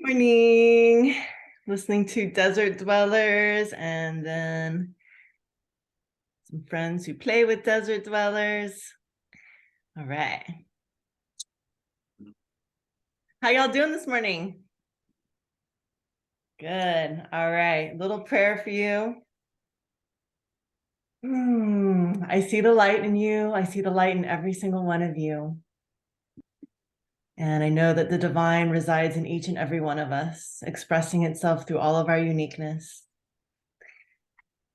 Morning. Listening to Desert Dwellers and then some friends who play with Desert Dwellers. All right. How y'all doing this morning? Good. All right. Little prayer for you. I see the light in you. I see the light in every single one of you. And I know that the divine resides in each and every one of us, expressing itself through all of our uniqueness.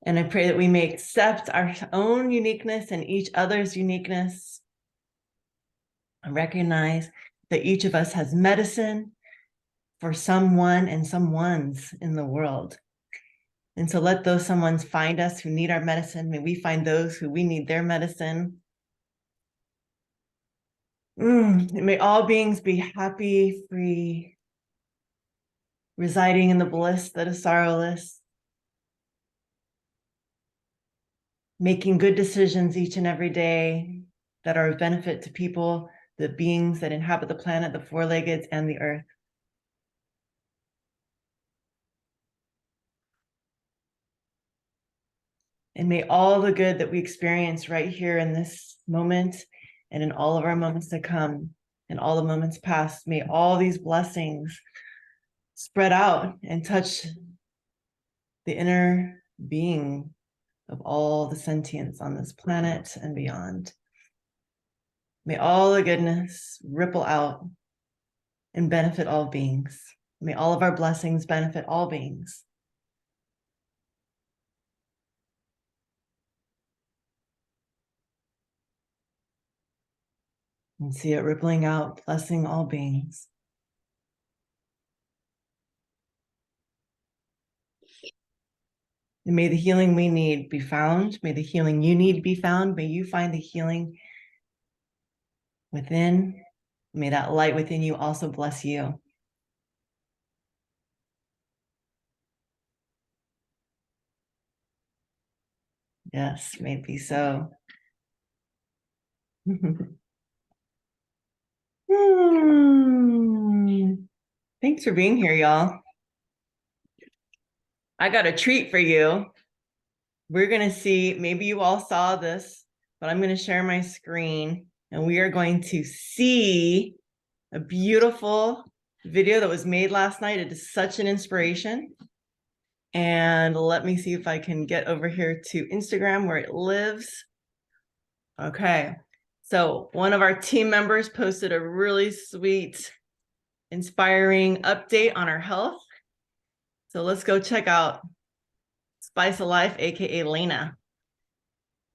And I pray that we may accept our own uniqueness and each other's uniqueness and recognize that each of us has medicine for someone and someones in the world. And so let those someones find us who need our medicine. May we find those who we need their medicine. May all beings be happy, free, residing in the bliss that is sorrowless, making good decisions each and every day that are of benefit to people, the beings that inhabit the planet, the four-leggeds, and the earth. And may all the good that we experience right here in this moment and in all of our moments to come and all the moments past, may all these blessings spread out and touch the inner being of all the sentience on this planet and beyond. May all the goodness ripple out and benefit all beings. May all of our blessings benefit all beings. And see it rippling out, blessing all beings. And may the healing we need be found. May the healing you need be found. May you find the healing within. May that light within you also bless you. Yes, may it be so. Thanks for being here, y'all. I got a treat for you. We're going to see, maybe you all saw this, but I'm going to share my screen and we are going to see a beautiful video that was made last night. It is such an inspiration. And let me see if I can get over here to Instagram where it lives. Okay. So one of our team members posted a really sweet, inspiring update on our health. So let's go check out Spice of Life, aka Lena.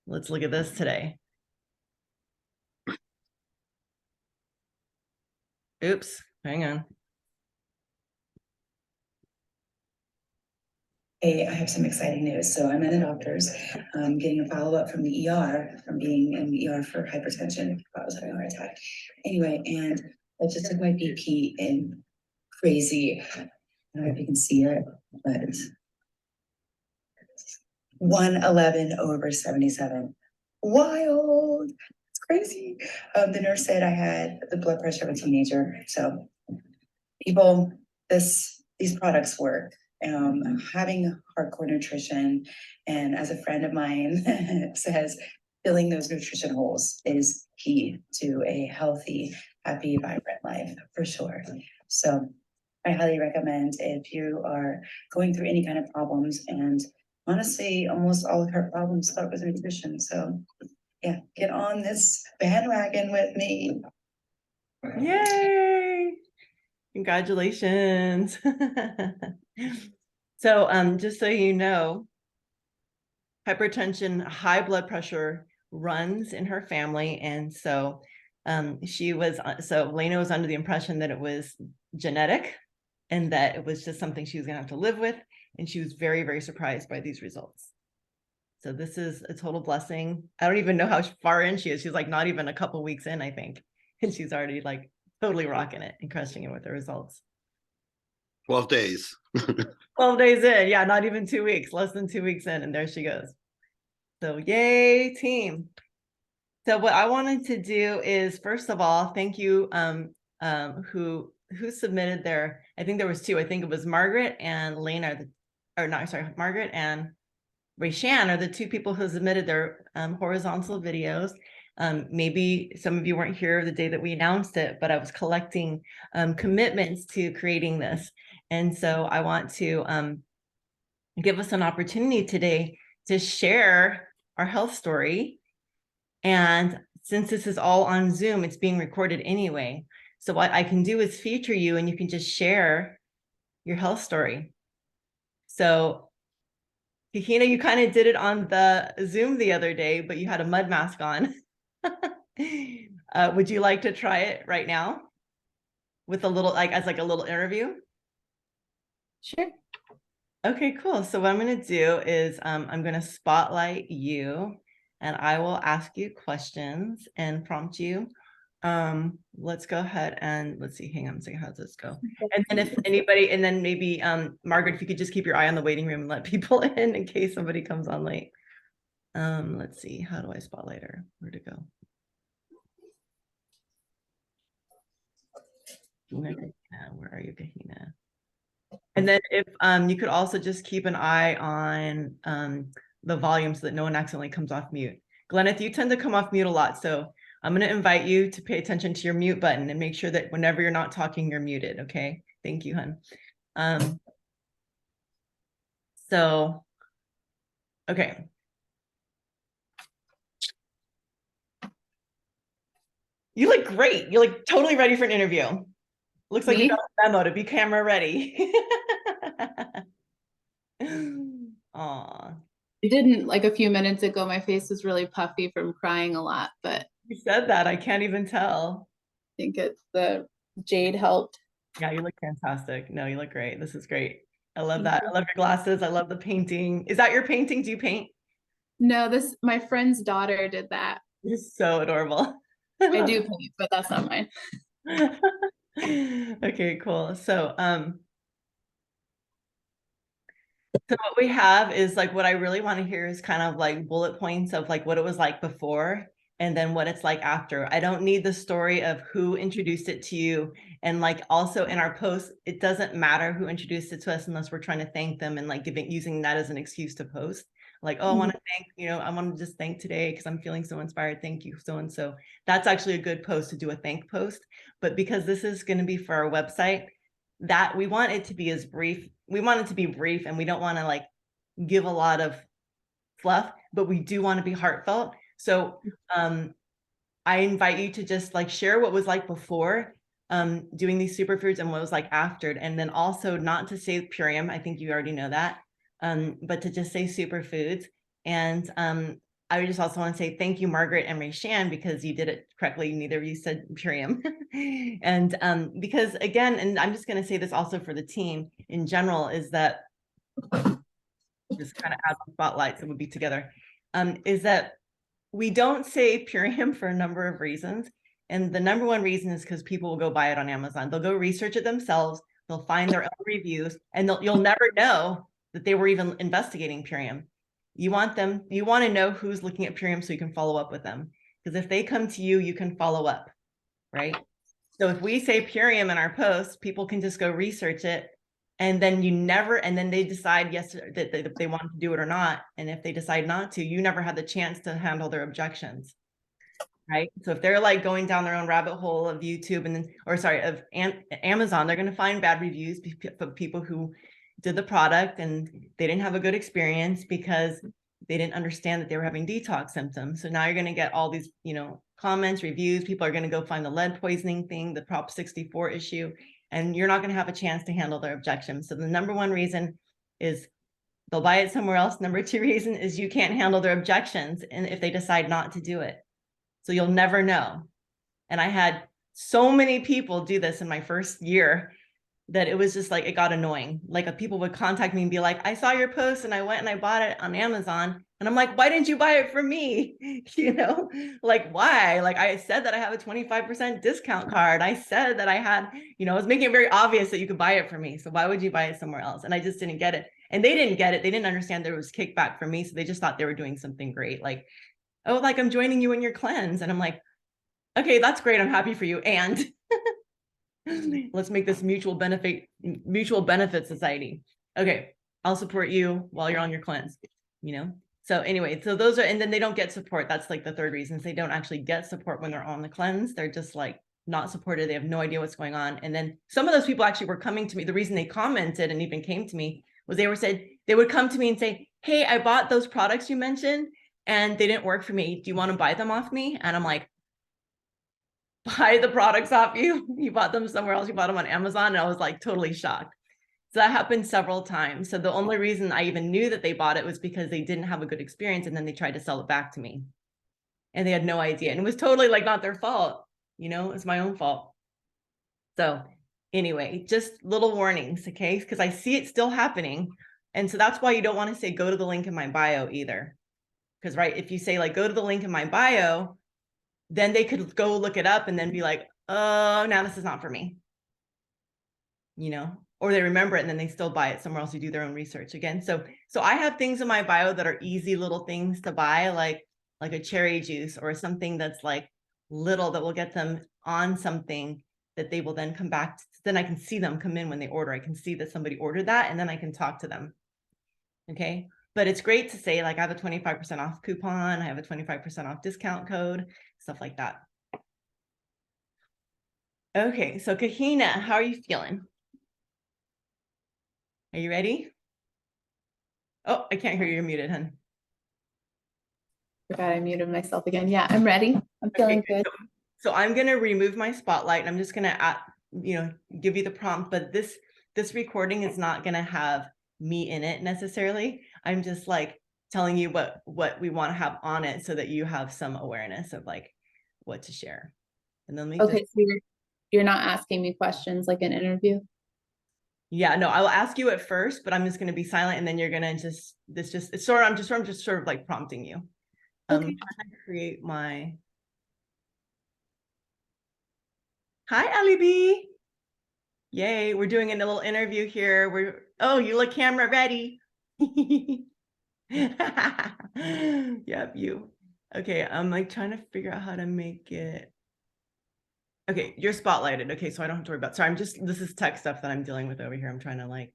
Let's look at this today. Oops, hang on. Hey, I have some exciting news. So I'm at a doctor's. I'm getting a follow-up from the ER, from being in the ER for hypertension. I was having a heart attack. Anyway, and I just took my BP and crazy. I don't know if you can see it, but 111/77. Wild. It's crazy. The nurse said I had the blood pressure of a teenager. So people, these products work. Having hardcore nutrition, and as a friend of mine says, filling those nutrition holes is key to a healthy, happy, vibrant life, for sure. So I highly recommend if you are going through any kind of problems, and honestly, almost all of her problems start with nutrition. So yeah, get on this bandwagon with me. Yay! Congratulations. So just so you know, hypertension, high blood pressure runs in her family. And so Lena was under the impression that it was genetic and that it was just something she was gonna have to live with. And she was very, very surprised by these results. So this is a total blessing. I don't even know how far in she is. She's like not even a couple weeks in, I think. And she's already like totally rocking it and crushing it with the results. 12 days. 12 days in. Yeah, not even 2 weeks, less than 2 weeks in. And there she goes. So yay, team. So what I wanted to do is, first of all, thank you who who submitted their, I think there was two. I think it was Margaret and Lena, Margaret and Rayshan are the two people who submitted their horizontal videos. Maybe some of you weren't here the day that we announced it, but I was collecting commitments to creating this. And so I want to give us an opportunity today to share our health story. And since this is all on Zoom, it's being recorded anyway. So what I can do is feature you and you can just share your health story. So Kahina, you kind of did it on the Zoom the other day, but you had a mud mask on. Would you like to try it right now with a little, like as like a little interview? Sure. Okay, cool. So what I'm going to do is I'm going to spotlight you and I will ask you questions and prompt you. Let's go ahead and let's see, hang on a second, how does this go? And then if anybody, and then maybe Margaret, if you could just keep your eye on the waiting room and let people in case somebody comes on late. Let's see, how do I spotlight her? Where'd it go? Where are you, Kahina? And then if you could also just keep an eye on the volume so that no one accidentally comes off mute. Glenneth, you tend to come off mute a lot, so I'm going to invite you to pay attention to your mute button and make sure that whenever you're not talking, you're muted. Okay. Thank you, hun. So, okay. You look great. You're like totally ready for an interview. Looks like you got a memo to be camera ready. Aw. I didn't like a few minutes ago. My face was really puffy from crying a lot, but You said that. I can't even tell. I think it's the jade helped. Yeah, you look fantastic. No, you look great. This is great. I love that. I love your glasses. I love the painting. Is that your painting? Do you paint? No, my friend's daughter did that. You're so adorable. I do paint, but that's not mine. Okay, cool. So what we have is like what I really want to hear is kind of like bullet points of like what it was like before and then what it's like after. I don't need the story of who introduced it to you. And like also in our post, it doesn't matter who introduced it to us unless we're trying to thank them and like using that as an excuse to post. Like, oh, I want to thank, I want to just thank today because I'm feeling so inspired. Thank you, so-and-so. That's actually a good post to do a thank post. But because this is going to be for our website, that we want it to be as brief. We want it to be brief and we don't want to like give a lot of fluff, but we do want to be heartfelt. So I invite you to just like share what was like before doing these superfoods and what was like after. And then also not to say Purium, I think you already know that, but to just say superfoods. And I would just also want to say thank you, Margaret and Rayshan, because you did it correctly. Neither of you said Purium. And because again, and I'm just going to say this also for the team in general, is that just kind of add the spotlight so we'll be together, is that we don't say Purium for a number of reasons. And the number one reason is because people will go buy it on Amazon. They'll go research it themselves. They'll find their own reviews and you'll never know that they were even investigating Purium. You want to know who's looking at Purium so you can follow up with them. Because if they come to you, you can follow up, right? So if we say Purium in our post, people can just go research it. And then they decide yes, that they want to do it or not. And if they decide not to, you never had the chance to handle their objections, right? So if they're like going down their own rabbit hole of YouTube of Amazon, they're going to find bad reviews of people who did the product and they didn't have a good experience because they didn't understand that they were having detox symptoms. So now you're going to get all these, comments, reviews. People are going to go find the lead poisoning thing, the Prop 64 issue, and you're not going to have a chance to handle their objections. So the number one reason is they'll buy it somewhere else. Number two reason is you can't handle their objections and if they decide not to do it. So you'll never know. And I had so many people do this in my first year that it was just like, it got annoying. Like people would contact me and be like, I saw your post and I went and I bought it on Amazon. And I'm like, why didn't you buy it from me? Like, why? Like I said that I have a 25% discount card. I said that I had, I was making it very obvious that you could buy it from me. So why would you buy it somewhere else? And I just didn't get it. And they didn't get it. They didn't understand there was kickback from me. So they just thought they were doing something great. Like, oh, like I'm joining you in your cleanse. And I'm like, okay, that's great. I'm happy for you. And Let's make this mutual benefit society. Okay, I'll support you while you're on your cleanse, you know? So anyway, so those are, and then they don't get support. That's like the third reason. They don't actually get support when they're on the cleanse. They're just like not supported. They have no idea what's going on. And then some of those people actually were coming to me. The reason they commented and even came to me was they would come to me and say, hey, I bought those products you mentioned and they didn't work for me. Do you want to buy them off me? And I'm like, buy the products off you? You bought them somewhere else. You bought them on Amazon. And I was like totally shocked. So that happened several times. So the only reason I even knew that they bought it was because they didn't have a good experience. And then they tried to sell it back to me. And they had no idea. And it was totally like not their fault. You know, it's my own fault. So anyway, just little warnings, okay? Because I see it still happening. And so that's why you don't want to say, go to the link in my bio either. Because right, if you say like, go to the link in my bio, then they could go look it up and then be like, oh, now this is not for me. You know, or they remember it and then they still buy it somewhere else. You do their own research again. So I have things in my bio that are easy little things to buy, like a cherry juice or something that's like little that will get them on something that they will then come back to. Then I can see them come in when they order. I can see that somebody ordered that and then I can talk to them. Okay. But it's great to say like I have a 25% off coupon. I have a 25% off discount code, stuff like that. Okay. So Kahina, how are you feeling? Are you ready? Oh, I can't hear you. You're muted, hun. Forgot I muted myself again. Yeah, I'm ready. I'm feeling good. So I'm going to remove my spotlight and I'm just going to, give you the prompt, but this recording is not going to have me in it necessarily. I'm just like telling you what we want to have on it so that you have some awareness of like what to share. And then Okay, so you're not asking me questions like an interview? Yeah, no, I will ask you at first, but I'm just going to be silent and then you're going to I'm just sort of like prompting you. Okay. I'm trying to create my. Hi, Ali B. Yay, we're doing a little interview here. Oh, you look camera ready. Yep, you. Okay, I'm like trying to figure out how to make it. Okay, you're spotlighted. Okay, so I don't have to worry about. Sorry, this is tech stuff that I'm dealing with over here. I'm trying to like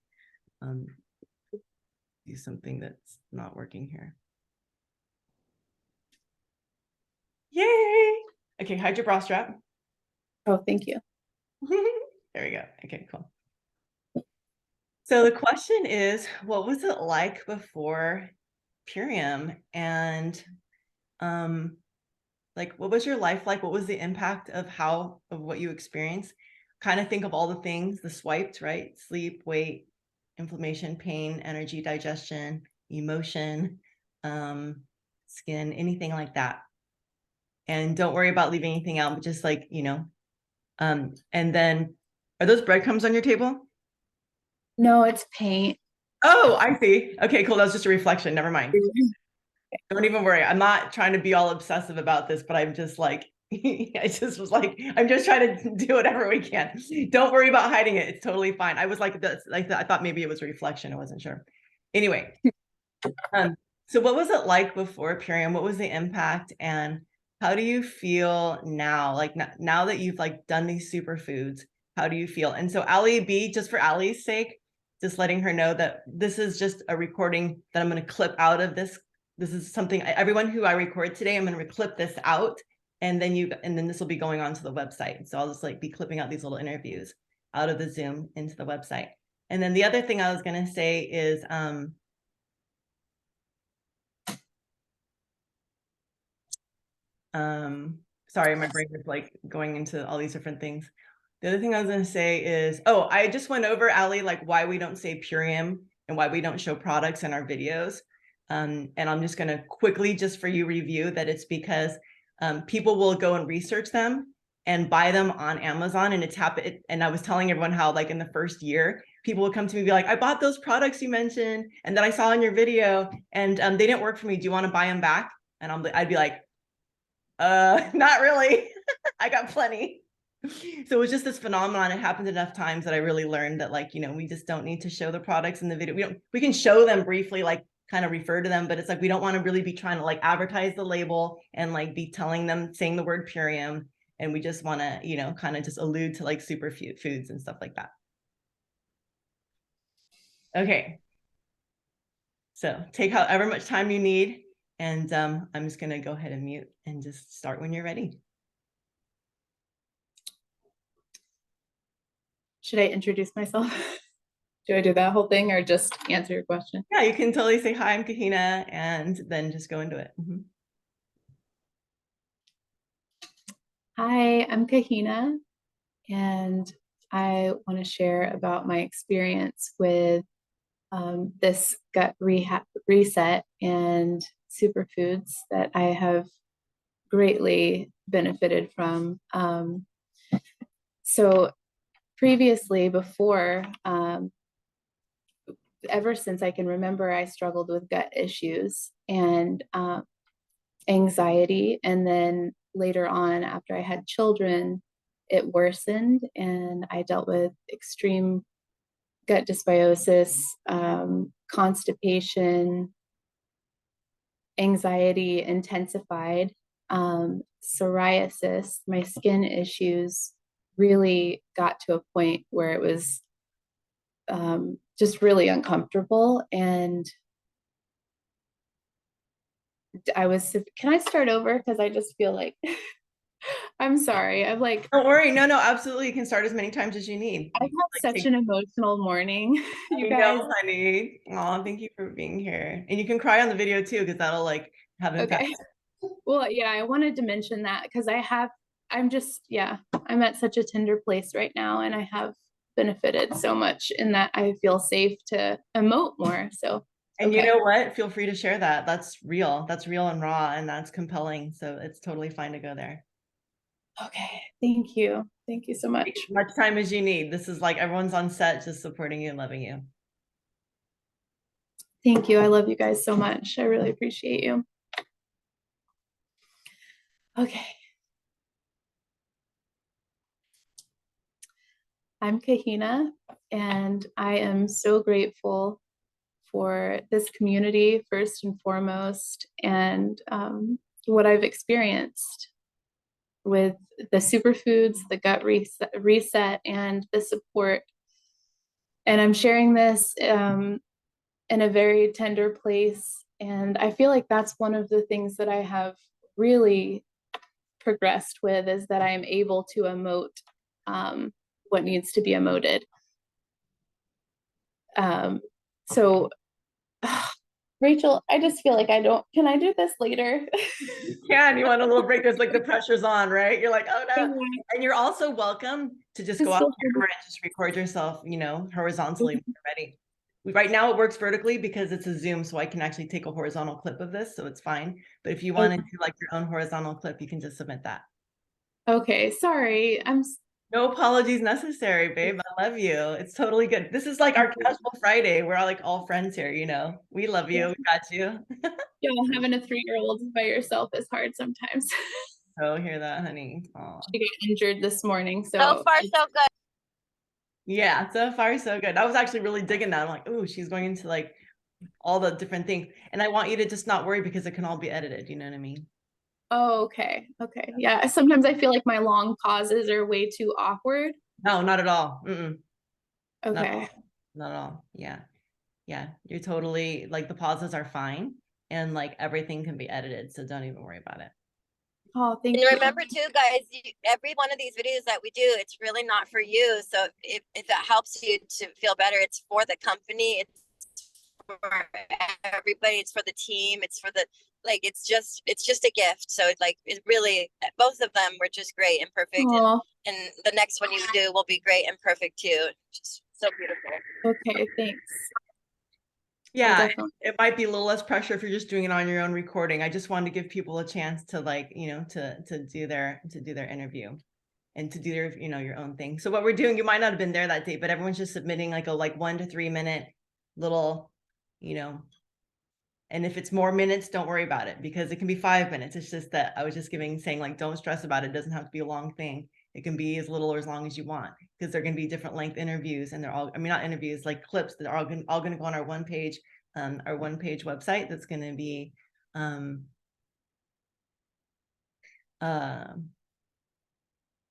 do something that's not working here. Yay! Okay, hide your bra strap. Oh, thank you. There we go. Okay, cool. So the question is, what was it like before Purium? And like, what was your life like? What was the impact of what you experienced? Kind of think of all the things, the swipes, right? Sleep, weight, inflammation, pain, energy, digestion, emotion, skin, anything like that. And don't worry about leaving anything out, but just like, and then are those breadcrumbs on your table? No, it's paint. Oh, I see. Okay, cool. That was just a reflection. Never mind. Don't even worry. I'm not trying to be all obsessive about this, but I'm just like, I just was like, I'm just trying to do whatever we can. Don't worry about hiding it. It's totally fine. I was like, I thought maybe it was a reflection. I wasn't sure. Anyway, so what was it like before Purium? What was the impact? And how do you feel now? Like now that you've like done these superfoods, how do you feel? And so Ali B, just for Ali's sake, just letting her know that this is just a recording that I'm going to clip out of this. This is something everyone who I record today, I'm going to clip this out and then this will be going on to the website. So I'll just like be clipping out these little interviews out of the Zoom into the website. And then the other thing I was going to say is, sorry, my brain is like going into all these different things. The other thing I was going to say is, I just went over, Ali, like why we don't say Purium and why we don't show products in our videos. And I'm just going to quickly, just for you, review that it's because people will go and research them and buy them on Amazon. And and I was telling everyone how like in the first year, people would come to me and be like, I bought those products you mentioned and that I saw in your video and they didn't work for me. Do you want to buy them back? And I'd be like, not really. I got plenty. So it was just this phenomenon. It happened enough times that I really learned that like, we just don't need to show the products in the video. We can show them briefly, like kind of refer to them, but it's like, we don't want to really be trying to like advertise the label and like be telling them, saying the word Purium And we just want to, you know, kind of just allude to like superfoods and stuff like that. Okay. So take however much time you need. And I'm just going to go ahead and mute and just start when you're ready. Should I introduce myself? Do I do that whole thing or just answer your question? Yeah, you can totally say, hi, I'm Kahina, and then just go into it. Hi, I'm Kahina, and I want to share about my experience with this gut reset and superfoods that I have greatly benefited from. So previously, before, ever since I can remember, I struggled with gut issues and anxiety. And then later on, after I had children, it worsened and I dealt with extreme gut dysbiosis, constipation, anxiety intensified, psoriasis. My skin issues really got to a point where it was just really uncomfortable. And can I start over? Because I just feel like, I'm sorry. I've like, Don't worry. No, absolutely. You can start as many times as you need. I've had such an emotional morning, you guys. Know, honey. Oh, thank you for being here. And you can cry on the video too, because that'll like have impact. Okay. Well, yeah, I wanted to mention that because I'm at such a tender place right now, and I have benefited so much in that I feel safe to emote more. So, and you know what? Feel free to share that. That's real. That's real and raw, and that's compelling. So it's totally fine to go there. Okay. Thank you. Thank you so much. As much time as you need. This is like everyone's on set just supporting you and loving you. Thank you. I love you guys so much. I really appreciate you. Okay. I'm Kahina, and I am so grateful for this community, first and foremost, and what I've experienced with the superfoods, the gut reset, and the support. And I'm sharing this in a very tender place. And I feel like that's one of the things that I have really progressed with, is that I am able to emote what needs to be emoted. So Rachel, I just feel like can I do this later? You can. You want a little break? There's like the pressure's on, right? You're like, oh no. And you're also welcome to just go out camera and just record yourself, you know, horizontally when you're ready. Right now it works vertically because it's a Zoom, so I can actually take a horizontal clip of this, so it's fine. But if you wanted to like your own horizontal clip, you can just submit that. Okay, sorry. No apologies necessary, babe. I love you. It's totally good. This is like our casual Friday. We're all like all friends here, you know. We love you. We got you. Yeah, having a 3-year-old by yourself is hard sometimes. Oh, hear that, honey. Aww. She got injured this morning, so far so good. Yeah, so far so good. I was actually really digging that. I'm like, oh, she's going into like all the different things. And I want you to just not worry because it can all be edited. You know what I mean? Oh, okay. Okay. Yeah. Sometimes I feel like my long pauses are way too awkward. No, not at all. Okay. Not at all. Yeah. Yeah. You're totally like the pauses are fine and like everything can be edited. So don't even worry about it. Oh, thank you. And remember too, guys, every one of these videos that we do, it's really not for you. So if it helps you to feel better, it's for the company. It's for everybody. It's for the team. It's for it's just a gift. So it really, both of them were just great and perfect. And the next one you do will be great and perfect too. Just so beautiful. Okay. Thanks. Yeah, it might be a little less pressure if you're just doing it on your own recording. I just wanted to give people a chance to like, you know, to do their interview and to do their, you know, your own thing. So what we're doing, you might not have been there that day, but everyone's just submitting like a 1 to 3 minute little, you know, and if it's more minutes, don't worry about it because it can be 5 minutes. It's just that I was just saying like, don't stress about it. It doesn't have to be a long thing. It can be as little or as long as you want because they're going to be different length interviews and they're all, I mean, not interviews, like clips that are all going to go on our one page website. That's going to be,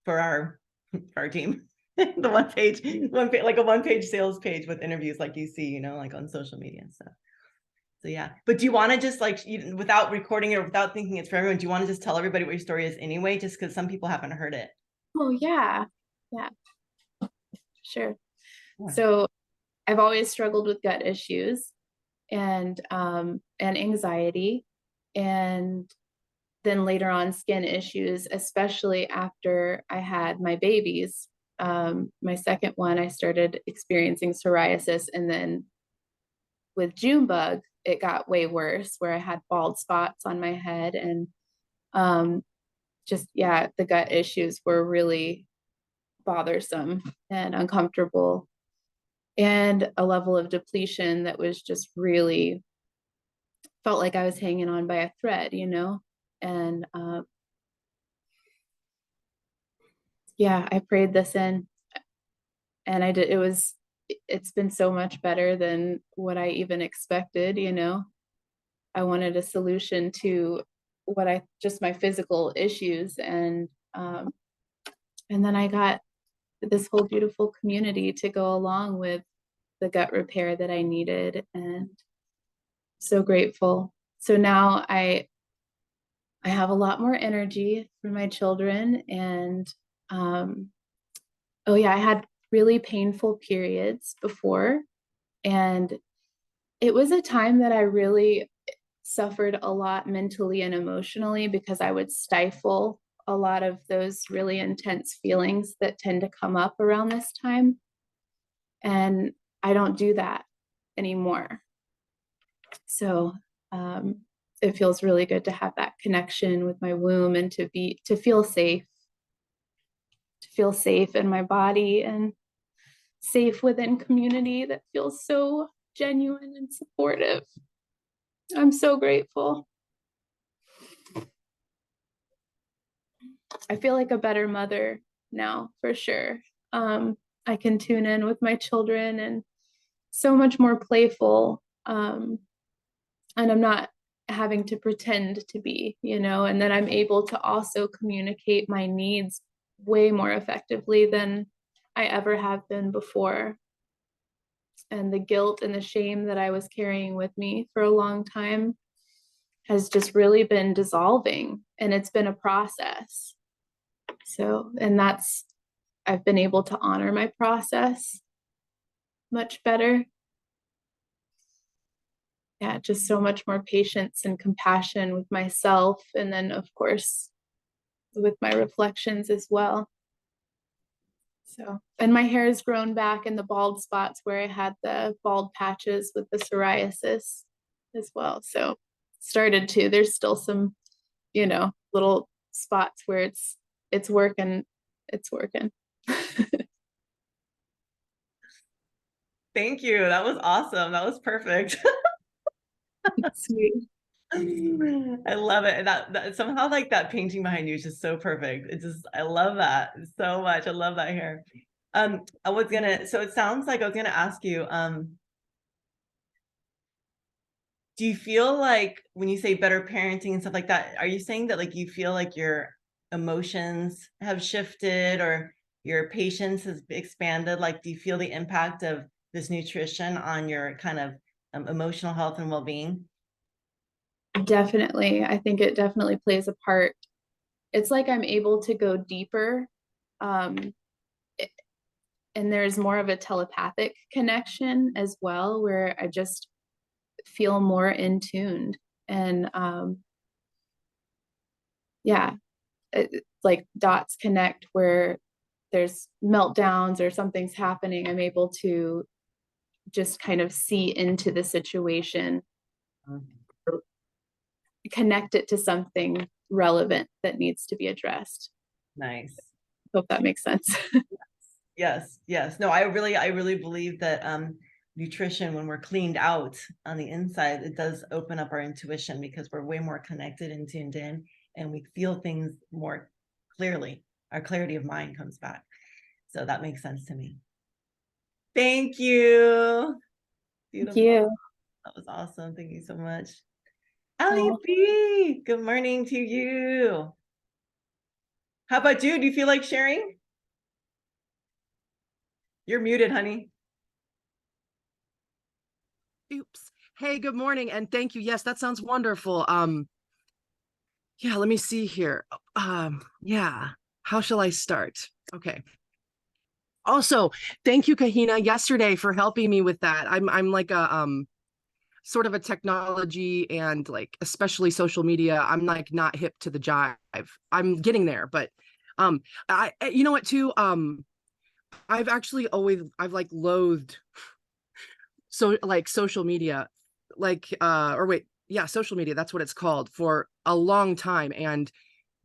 for our team. The one page, like a one-page sales page with interviews like you see, like on social media and stuff. So yeah, but do you want to just like, without recording it or without thinking it's for everyone, do you want to just tell everybody what your story is anyway, just because some people haven't heard it? Oh yeah, sure. Yeah. So I've always struggled with gut issues and anxiety, and then later on skin issues, especially after I had my babies. My second one, I started experiencing psoriasis, and then with June bug, it got way worse where I had bald spots on my head, and the gut issues were really bothersome and uncomfortable, and a level of depletion that was just really felt like I was hanging on by a thread, and I prayed this in, and I did. It's been so much better than what I even expected. I wanted a solution to just my physical issues, and then I got this whole beautiful community to go along with the gut repair that I needed, and so grateful. So now I have a lot more energy for my children, and I had really painful periods before, and it was a time that I really suffered a lot mentally and emotionally because I would stifle a lot of those really intense feelings that tend to come up around this time. And I don't do that anymore. So it feels really good to have that connection with my womb and to feel safe in my body and safe within community that feels so genuine and supportive. I'm so grateful. I feel like a better mother now, for sure. I can tune in with my children and so much more playful. And I'm not having to pretend to be, and then I'm able to also communicate my needs way more effectively than I ever have been before. And the guilt and the shame that I was carrying with me for a long time has just really been dissolving, and it's been a process. So, and I've been able to honor my process much better. Yeah, just so much more patience and compassion with myself, and then of course with my reflections as well. So, and my hair has grown back in the bald spots where I had the bald patches with the psoriasis as well. So there's still some, little spots where it's working. Thank you. That was awesome. That was perfect. Sweet. I love it. And that somehow, like, that painting behind you is just so perfect. I love that so much. I love that hair. So it sounds like I was gonna ask you, do you feel like when you say better parenting and stuff like that, are you saying that like you feel like your emotions have shifted or your patience has expanded? Like, do you feel the impact of this nutrition on your kind of emotional health and well-being? Definitely. I think it definitely plays a part. It's like I'm able to go deeper. And there's more of a telepathic connection as well, where I just feel more in tuned. And like dots connect where there's meltdowns or something's happening. I'm able to just kind of see into the situation, connect it to something relevant that needs to be addressed. Nice. Hope that makes sense. Yes. No, I really believe that nutrition, when we're cleaned out on the inside, it does open up our intuition because we're way more connected and tuned in, and we feel things more clearly. Our clarity of mind comes back. So that makes sense to me. Thank you. Beautiful. Thank you. That was awesome. Thank you so much. Allie B, good morning to you. How about you? Do you feel like sharing? You're muted, honey. Oops. Hey, good morning and thank you. Yes, that sounds wonderful. Yeah, let me see here. Yeah, how shall I start? Okay. Also, thank you, Kahina, yesterday for helping me with that. I'm like a sort of a technology and like especially social media. I'm like not hip to the jive. I'm getting there, but I you know what too? I've actually always I've like loathed so like social media, like or wait, yeah, social media, that's what it's called, for a long time. And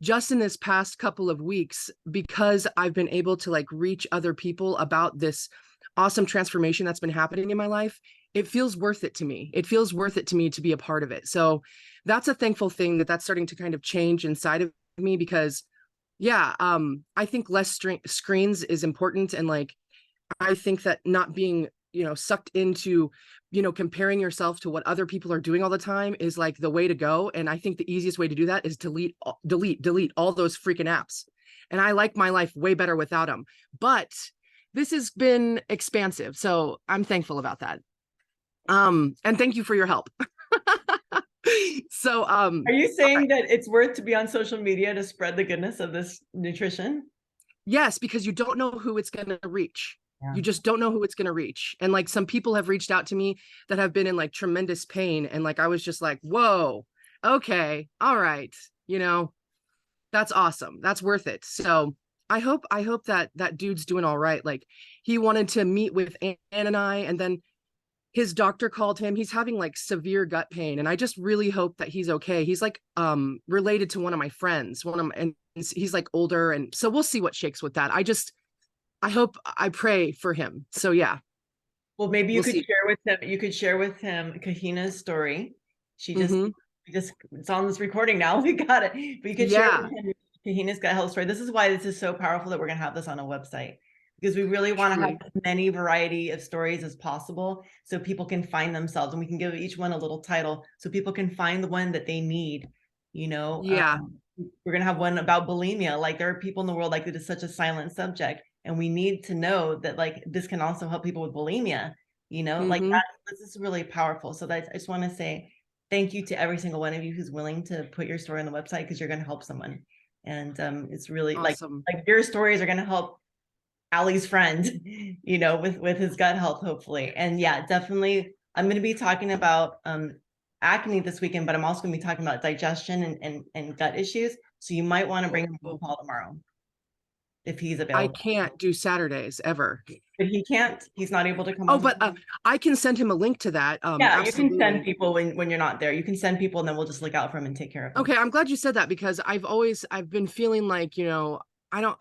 just in this past couple of weeks, because I've been able to like reach other people about this awesome transformation that's been happening in my life, it feels worth it to me. It feels worth it to me to be a part of it. So that's a thankful thing that that's starting to kind of change inside of me, because yeah, I think less screens is important. And like I think that not being, sucked into, comparing yourself to what other people are doing all the time is like the way to go. And I think the easiest way to do that is delete all those freaking apps. And I like my life way better without them. But this has been expansive, so I'm thankful about that. And thank you for your help. So, Are you saying that it's worth to be on social media to spread the goodness of this nutrition? yes, because you don't know who it's going to reach. Yeah. You just don't know who it's going to reach. And like some people have reached out to me that have been in like tremendous pain. And like, I was just like, whoa, okay, all right. That's awesome. That's worth it. So I hope that dude's doing all right. Like he wanted to meet with Ann and I, and then his doctor called him. He's having like severe gut pain. And I just really hope that he's okay. He's like related to one of my friends, and he's like older. And so we'll see what shakes with that. I pray for him. So yeah. Well, maybe you We'll could see. share with him. You could share with him Kahina's story. She just, Mhm. it's on this recording now. We got it. But you could share Yeah. with him Kahina's gut health story. This is why this is so powerful that we're gonna have this on a website, because we really want to have Truly. as many variety of stories as possible, so people can find themselves, and we can give each one a little title so people can find the one that they need. Yeah. We're gonna have one about bulimia. Like there are people in the world like it is such a silent subject, and we need to know that like this can also help people with bulimia. Like Mhm. that. This is really powerful. So I just want to say thank you to every single one of you who's willing to put your story on the website, because you're going to help someone. And it's really Awesome. like your stories are going to help Ali's friend, with his gut health, hopefully. And yeah, definitely, I'm going to be talking about acne this weekend, but I'm also going to be talking about digestion and gut issues. So you might want to bring him on the call tomorrow if he's I available. can't do Saturdays ever. But he can't. He's not able to come Oh, on. but I can send him a link to that. Yeah, you can send Absolutely. people when you're not there. You can send people, and then we'll just look out for him and take care of him. Okay, I'm glad you said that, because I've been feeling like, I don't,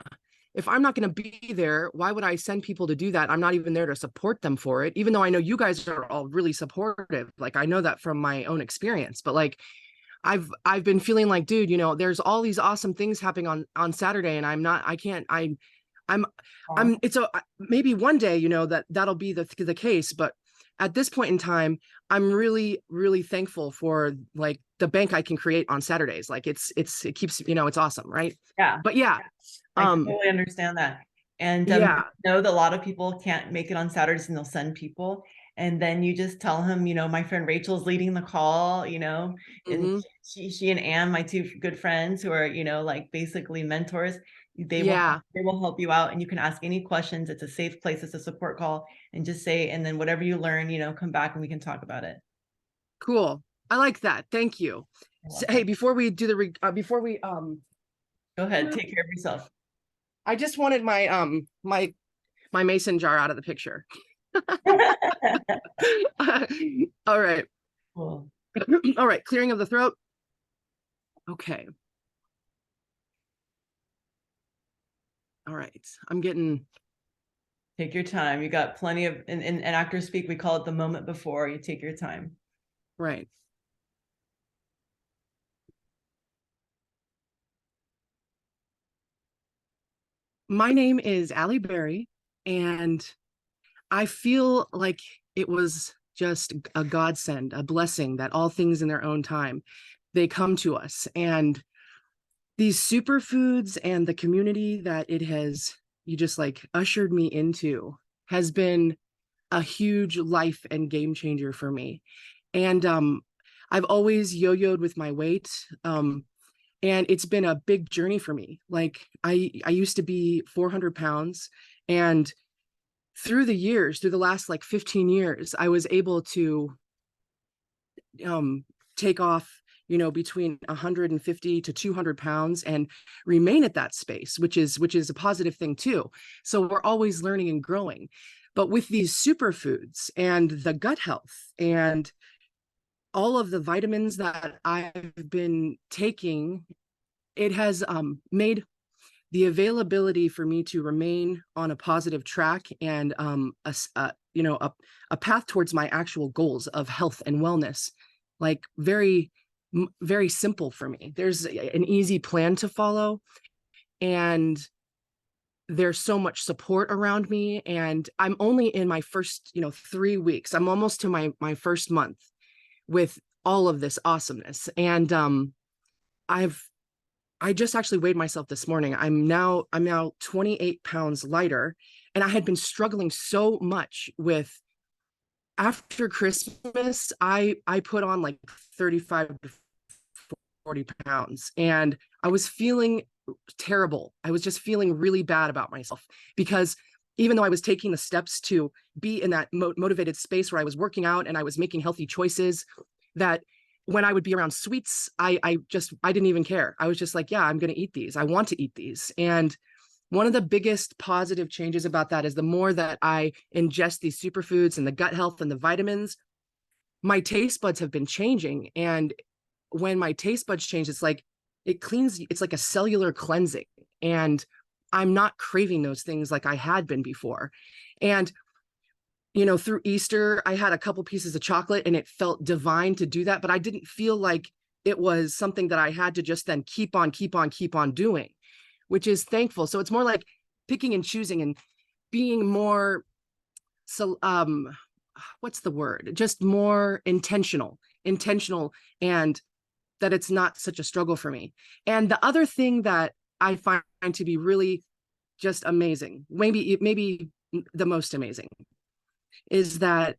if I'm not going to be there, why would I send people to do that? I'm not even there to support them for it, even though I know you guys are all really supportive. Like I know that from my own experience, but like I've been feeling like, dude, there's all these awesome things happening on Saturday, and I'm it's a maybe one day, that'll be the case, but at this point in time, I'm really, really thankful for like the bank I can create on Saturdays. Like it keeps, it's awesome, right? Yeah, But yeah, I totally understand that. And yeah, know that a lot of people can't make it on Saturdays, and they'll send people. And then you just tell him, my friend Rachel's leading the call, and mhm, she and Anne, my two good friends who are, like basically mentors, yeah, they will help you out, and you can ask any questions. It's a safe place. It's a support call, and just say, and then whatever you learn, come back and we can talk about it. cool. I like that. Thank you. You're So, welcome. hey, before we do Go ahead, take care of yourself. I just wanted my mason jar out of the picture. All right. Cool. All right, clearing of the throat. Okay. All right. I'm getting Take your time. You got plenty of, in actor speak, we call it the moment before. You take your time. right. My name is Allie Berry, and I feel like it was just a godsend, a blessing that all things in their own time, they come to us. And these superfoods and the community that it has, you just like ushered me into, has been a huge life and game changer for me. And I've always yo-yoed with my weight. And it's been a big journey for me. Like I used to be 400 pounds, and through the years, through the last like 15 years, I was able to take off, you know, between 150 to 200 pounds and remain at that space, which is a positive thing too. So we're always learning and growing. But with these superfoods and the gut health and all of the vitamins that I've been taking, it has made the availability for me to remain on a positive track and a path towards my actual goals of health and wellness, like very simple for me. There's an easy plan to follow, and there's so much support around me, and I'm only in my first 3 weeks. I'm almost to my first month with all of this awesomeness. And I just actually weighed myself this morning. I'm now 28 pounds lighter, and I had been struggling so much with, after Christmas, I put on like 35 to 40 pounds, and I was feeling terrible. I was just feeling really bad about myself, because even though I was taking the steps to be in that motivated space where I was working out and I was making healthy choices, that when I would be around sweets, I didn't even care. I was just like, yeah, I'm going to eat these. I want to eat these. And one of the biggest positive changes about that is the more that I ingest these superfoods and the gut health and the vitamins, my taste buds have been changing. And when my taste buds change, it's like it cleans, it's like a cellular cleansing. And I'm not craving those things like I had been before. And through Easter, I had a couple pieces of chocolate, and it felt divine to do that, but I didn't feel like it was something that I had to just then keep on doing, which is thankful. So it's more like picking and choosing and being more, so what's the word? Just more intentional, and that it's not such a struggle for me. And the other thing that I find to be really just amazing, maybe the most amazing, is that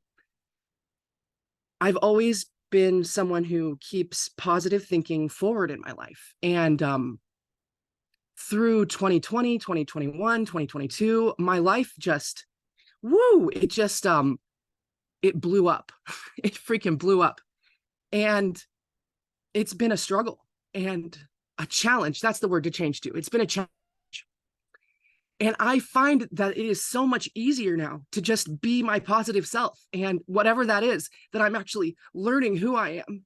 I've always been someone who keeps positive thinking forward in my life. And through 2020, 2021, 2022, my life just, it blew up. It freaking blew up. And it's been a struggle and a challenge. That's the word to change to. It's been a challenge. And I find that it is so much easier now to just be my positive self, and whatever that is, that I'm actually learning who I am.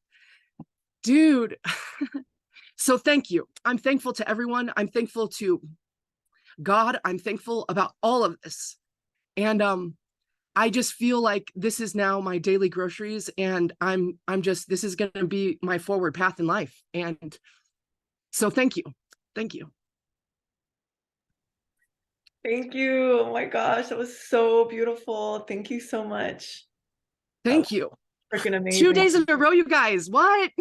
Dude. So thank you. I'm thankful to everyone. I'm thankful to God. I'm thankful about all of this. And I just feel like this is now my daily groceries, and this is going to be my forward path in life. And so thank you. Thank you. Thank you. Oh my gosh, that was so beautiful. Thank you so much. Thank you. Freaking amazing. 2 days in a row, you guys. What?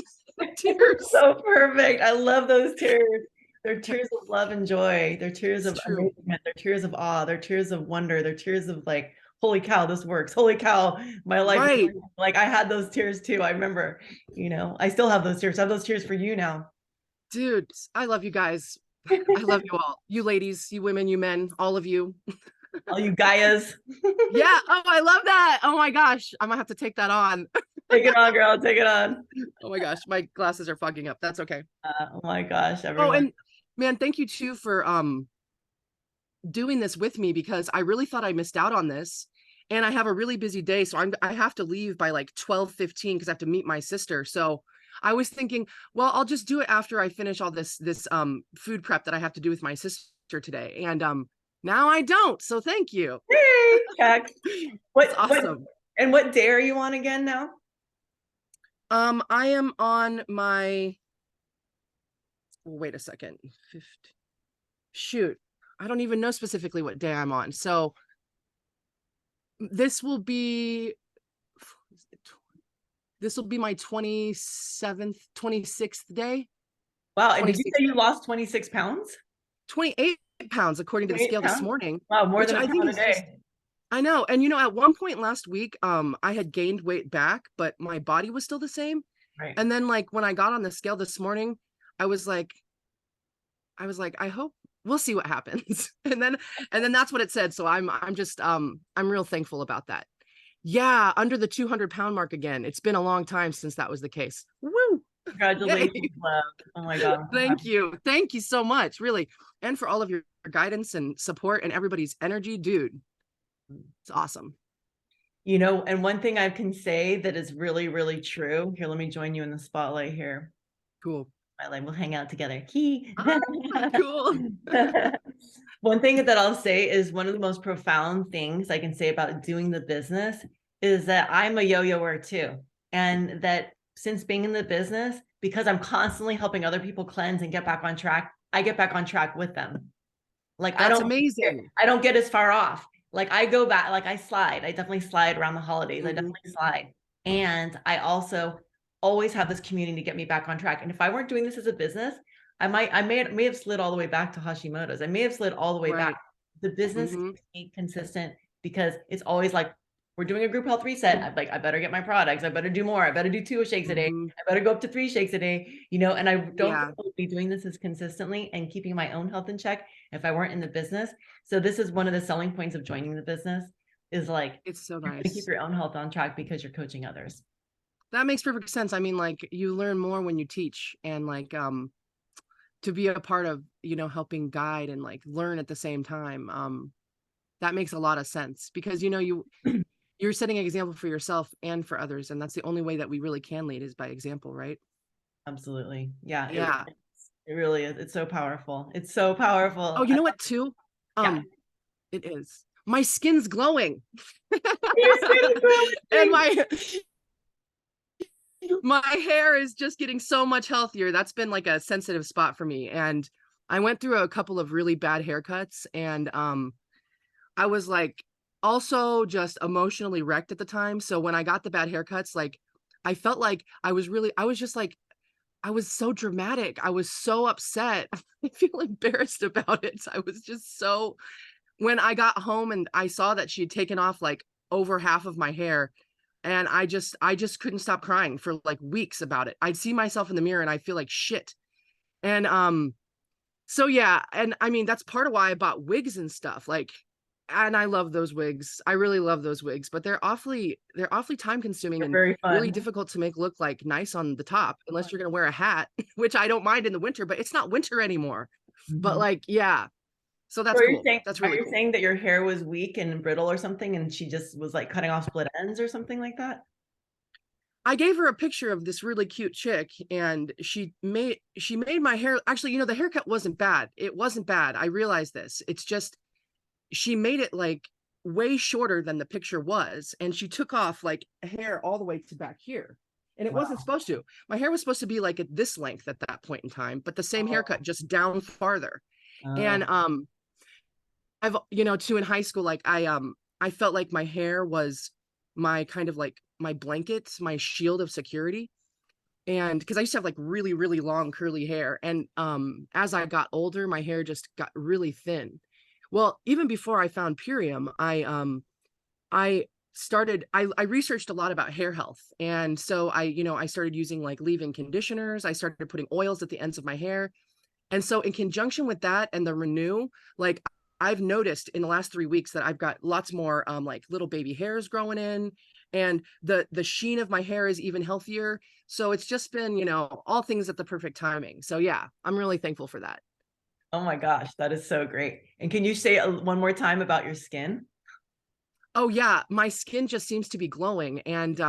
Tears. So perfect. I love those tears. They're tears of love and joy. They're tears of amazement. They're tears of awe. They're tears of wonder. They're tears of like, holy cow, this works. Holy cow, my life. Right. Like I had those tears too. I remember, I still have those tears. I have those tears for you now. Dude, I love you guys. I love you all. You ladies, you women, you men, all of you. All you Gaias. Yeah. Oh, I love that. Oh my gosh. I'm gonna have to take that on. Take it on, girl. Take it on. Oh my gosh. My glasses are fogging up. That's okay. Oh my gosh, everyone. Oh, and man, thank you too for doing this with me, because I really thought I missed out on this. And I have a really busy day. So I have to leave by like 12:15 because I have to meet my sister. So I was thinking, well, I'll just do it after I finish all this food prep that I have to do with my sister today. And now I don't. So thank you. Hey, Jack. What's awesome. What day are you on again now? I am on my, wait a second. Shoot. I don't even know specifically what day I'm on. So this will be my 27th, 26th day. Wow. And did you 26 say you lost 26 pounds? 28 pounds according to the 28 scale this pounds? morning, Wow, more which than a I think pound a is just, day. I know. And at one point last week, I had gained weight back, but my body was still the same. Right. And then like when I got on the scale this morning, I was like, I hope we'll see what happens. And then that's what it said. So I'm just I'm real thankful about that. Yeah, under the 200-pound mark again. It's been a long time since that was the case. Woo! Yay. Congratulations, love. Oh my God. I'm so Thank happy. you. Thank you so much, really. And for all of your guidance and support and everybody's energy, dude. It's awesome. You know, and one thing I can say that is really, really true. Here, let me join you in the spotlight here. Cool. We'll hang out together. Key. Cool. One thing that I'll say is one of the most profound things I can say about doing the business is that I'm a yo-yoer too. And that since being in the business, because I'm constantly helping other people cleanse and get back on track, I get back on track with them. Like That's amazing. I don't get as far off. Like I go back, like I slide. I definitely slide around the holidays. I Mhm. definitely slide. And I also always have this community to get me back on track. And if I weren't doing this as a business, I may have slid all the way back to Hashimoto's. I may have slid all the way Right. back. The business Mhm. keeps me consistent because it's always like, we're doing a group health reset. I'm like, I better get my products. I better do more. I better do 2 shakes a day. Mhm. I better go up to 3 shakes a day, and I don't Yeah. think I would be doing this as consistently and keeping my own health in check if I weren't in the business. So this is one of the selling points of joining the business is like, It's so you're gonna nice. keep your own health on track because you're coaching others. That makes perfect sense. I mean, like you learn more when you teach, and like to be a part of, helping guide and like learn at the same time. That makes a lot of sense because you're setting an example for yourself and for others, and that's the only way that we really can lead is by example, right? Absolutely. Yeah, Yeah. it really is. It's so powerful. It's so powerful. Oh, you know what too? Yeah. It is. My skin's glowing. Your skin is And glowing. my hair is just getting so much healthier. That's been like a sensitive spot for me. And I went through a couple of really bad haircuts, and I was like also just emotionally wrecked at the time. So when I got the bad haircuts, like I felt like I was just like, I was so dramatic. I was so upset. I feel embarrassed about it. I was just so, when I got home and I saw that she had taken off like over half of my hair, and I just couldn't stop crying for like weeks about it. I'd see myself in the mirror and I feel like shit. And so yeah, and I mean that's part of why I bought wigs and stuff. Like, and I love those wigs. I really love those wigs, but they're awfully time consuming They're and very really fun. difficult to make look like nice on the top unless you're gonna wear a hat, which I don't mind in the winter, but it's not winter anymore. But Mhm. like, yeah. So So that's cool. That's are really you cool. saying that your hair was weak and brittle or something, and she just was like cutting off split ends or something like that? I gave her a picture of this really cute chick, and she made my hair. Actually, the haircut wasn't bad. It wasn't bad. I realized this. It's just she made it like way shorter than the picture was, and she took off like hair all the way to back here. And it wasn't Wow. supposed to. My hair was supposed to be like at this length at that point in time, but the same Oh, haircut just down farther. And oh, I've too in high school, like I felt like my hair was my kind of like my blanket, my shield of security. And because I used to have like really, really long curly hair. And as I got older, my hair just got really thin. Well, even before I found Purium, I researched a lot about hair health. And so I started using like leave-in conditioners. I started putting oils at the ends of my hair. And so in conjunction with that and the Renew, like I've noticed in the last 3 weeks that I've got lots more like little baby hairs growing in, and the sheen of my hair is even healthier. So it's just been, all things at the perfect timing. So yeah, I'm really thankful for that. oh my gosh, that is so great. And can you say one more time about your skin? Oh yeah, my skin just seems to be glowing, and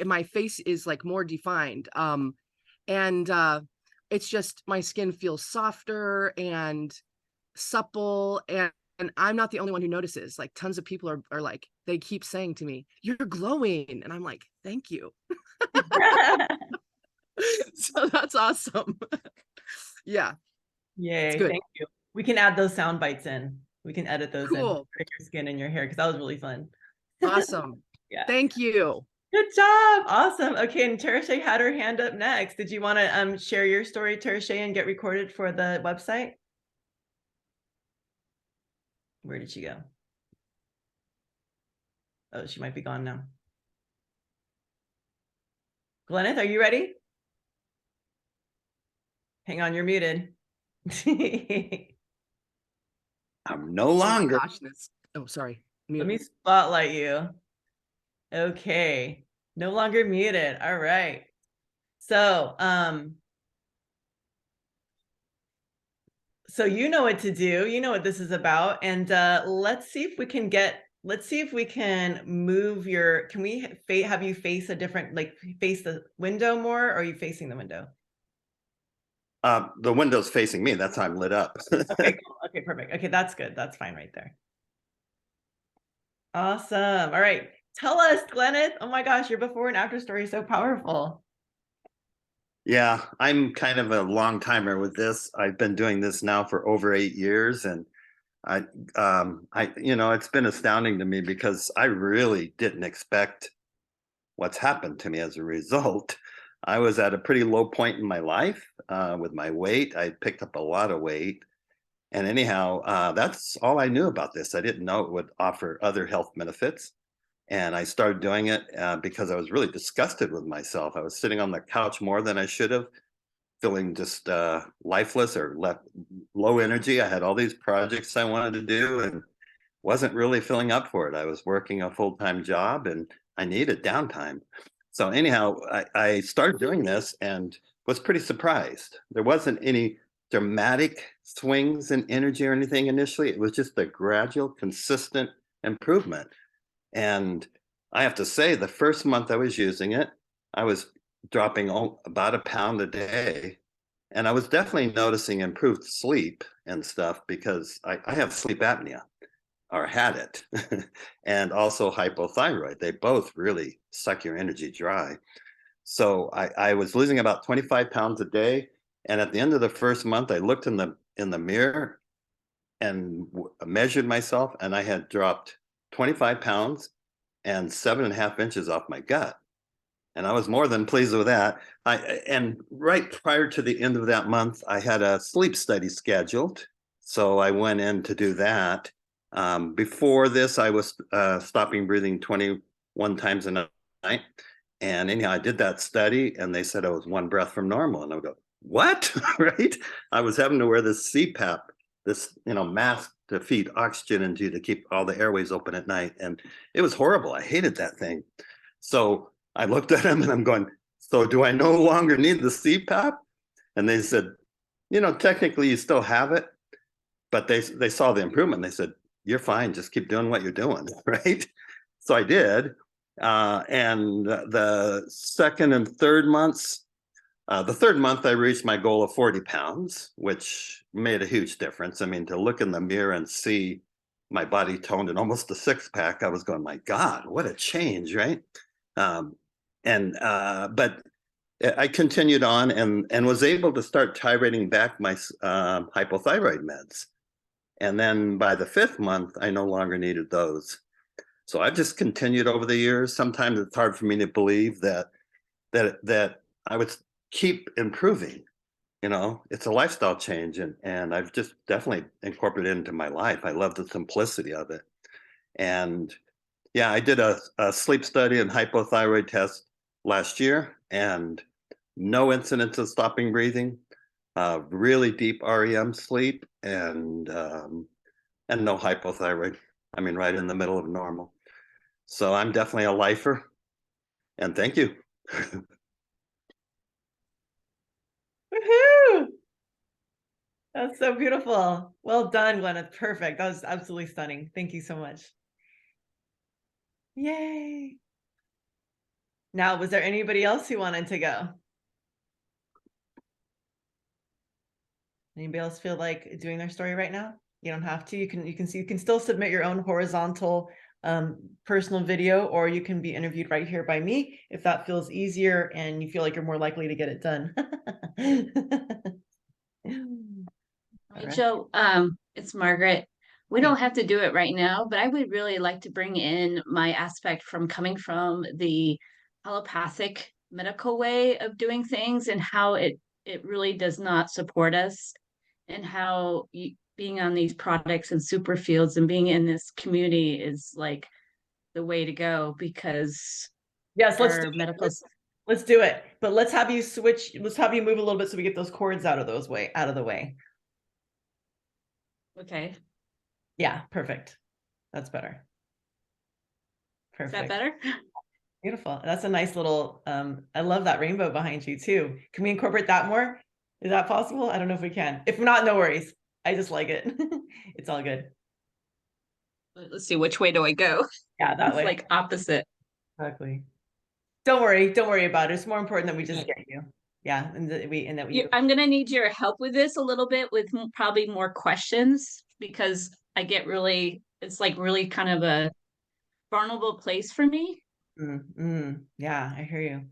my face is like more defined. And it's just my skin feels softer and supple, and I'm not the only one who notices. Like tons of people are like, they keep saying to me, "You're glowing," and I'm like, "Thank you." So that's awesome. Yeah, it's Yay, good. thank you. We can add those sound bites in. We can edit those in for Cool. your skin and your hair because that was really fun. Awesome. Yeah. Thank you. Good job. Awesome. Okay, and Tereshay had her hand up next. Did you want to share your story, Tereshay, and get recorded for the website? Where did she go? Oh, she might be gone now. Glenneth, are you ready? Hang on, you're muted. I'm no longer. Goshness. Oh, sorry. Let me Mute. spotlight you. Okay, no longer muted. All right. So, so you know what to do. You know what this is about. And let's see if we can move your, can we have you face a different, like face the window more, or are you facing the window? The window's facing me. That's how I'm lit up. Okay, cool. Okay, perfect. Okay, that's good. That's fine right there. Awesome. All right. Tell us, Glenneth. Oh my gosh, your before and after story is so powerful. Yeah, I'm kind of a long timer with this. I've been doing this now for over 8 years, and it's been astounding to me because I really didn't expect what's happened to me as a result. I was at a pretty low point in my life with my weight. I picked up a lot of weight. And anyhow, that's all I knew about this. I didn't know it would offer other health benefits. And I started doing it because I was really disgusted with myself. I was sitting on the couch more than I should have, feeling just lifeless or low energy. I had all these projects I wanted to do and wasn't really filling up for it. I was working a full-time job and I needed downtime. So anyhow, I started doing this and was pretty surprised. There wasn't any dramatic swings in energy or anything initially. It was just a gradual, consistent improvement. And I have to say, the first month I was using it, I was dropping about a pound a day. And I was definitely noticing improved sleep and stuff because I have sleep apnea, or had it, and also hypothyroid. They both really suck your energy dry. So I was losing about 25 pounds a day. And at the end of the first month, I looked in the mirror and measured myself, and I had dropped 25 pounds and 7.5 inches off my gut. And I was more than pleased with that. And right prior to the end of that month, I had a sleep study scheduled. So I went in to do that. Before this, I was stopping breathing 21 times a night. And anyhow, I did that study and they said I was one breath from normal. And I would go, what? Right? I was having to wear this CPAP, this mask to feed oxygen into you to keep all the airways open at night. And it was horrible. I hated that thing. So I looked at him and I'm going, so do I no longer need the CPAP? And they said, technically you still have it, but they saw the improvement. They said, you're fine. Just keep doing what you're doing. Right. So I did. And the second and third months, the third month I reached my goal of 40 pounds, which made a huge difference. I mean, to look in the mirror and see my body toned in almost a 6-pack, I was going, my God, what a change. Right. But I continued on and was able to start titrating back my hypothyroid meds. And then by the 5th month, I no longer needed those. So I've just continued over the years. Sometimes it's hard for me to believe that I would keep improving. It's a lifestyle change, and I've just definitely incorporated it into my life. I love the simplicity of it. And yeah, I did a sleep study and hypothyroid test last year, and no incidents of stopping breathing, really deep REM sleep, and no hypothyroid. I mean, right in the middle of normal. So I'm definitely a lifer, and thank you. Woohoo! That's so beautiful. Well done, Glenneth. Perfect. That was absolutely stunning. Thank you so much. Yay. Now, was there anybody else who wanted to go? Anybody else feel like doing their story right now? You don't have to. You can still submit your own horizontal personal video, or you can be interviewed right here by me if that feels easier and you feel like you're more likely to get it done. All right. Rachel, it's Margaret. We don't have to do it right now, but I would really like to bring in my aspect from coming from the allopathic medical way of doing things, and how it really does not support us, and how being on these products and super fields and being in this community is like the way to go, because Yes, let's do our it. medical Let's do it. But let's have you switch. Let's have you move a little bit so we get those cords out of the way. okay, Yeah, perfect. That's better. is that Perfect. better? Beautiful. That's a nice little, I love that rainbow behind you too. Can we incorporate that more? Is that possible? I don't know if we can. If not, no worries. I just like it. It's all good. Let's see, which way do I go? Yeah, that It's way. like opposite. Exactly. Don't worry about it. It's more important that we just get you. Yeah, and that we I'm gonna need your help with this a little bit, with probably more questions, because I get really, it's like really kind of a vulnerable place for me. yeah, I hear you.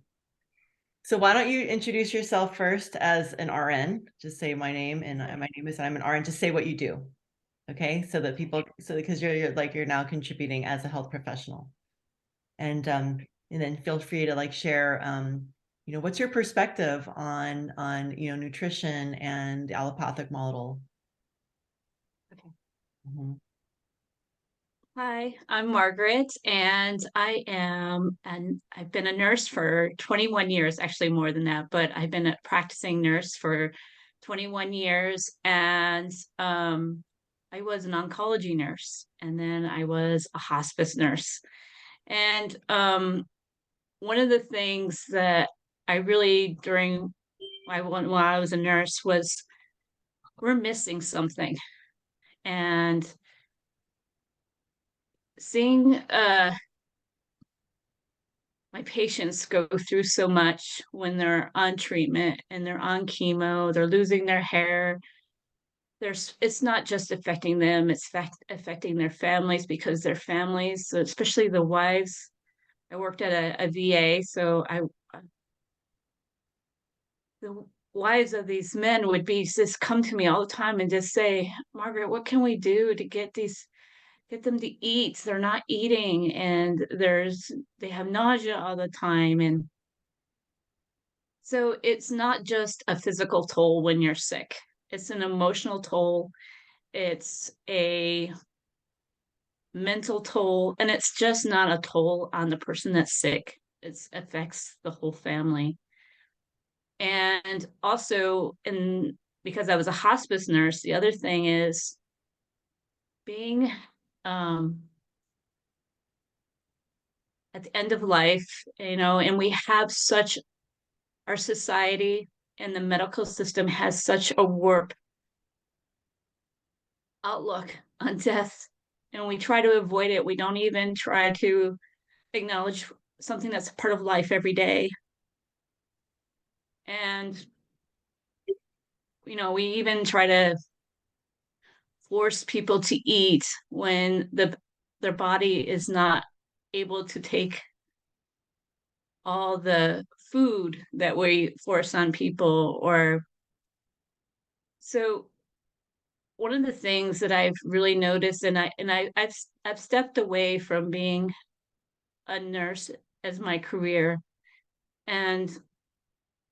So why don't you introduce yourself first as an RN? Just say my name, and my name is, I'm an RN. Just say what you do. Okay, so that people, so because you're now contributing as a health professional, and then feel free to like share, what's your perspective on nutrition and the allopathic model. Okay. Mhm. Hi, I'm Margaret, and I've been a nurse for 21 years, actually more than that, but I've been a practicing nurse for 21 years, and I was an oncology nurse, and then I was a hospice nurse. And one of the things that I really, during when I was a nurse, was we're missing something. And seeing my patients go through so much when they're on treatment and they're on chemo, they're losing their hair. It's not just affecting them, it's affecting their families, because their families, especially the wives. I worked at a VA, so the wives of these men would be just come to me all the time and just say, Margaret, what can we do to get them to eat? They're not eating, and they have nausea all the time. And so it's not just a physical toll when you're sick, it's an emotional toll, it's a mental toll, and it's just not a toll on the person that's sick. It affects the whole family. And also, because I was a hospice nurse, the other thing is being at the end of life, and we have such, our society and the medical system has such a warped outlook on death, and we try to avoid it. We don't even try to acknowledge something that's part of life every day. And we even try to force people to eat when their body is not able to take all the food that we force on people. Or so one of the things that I've really noticed, and I've stepped away from being a nurse as my career, and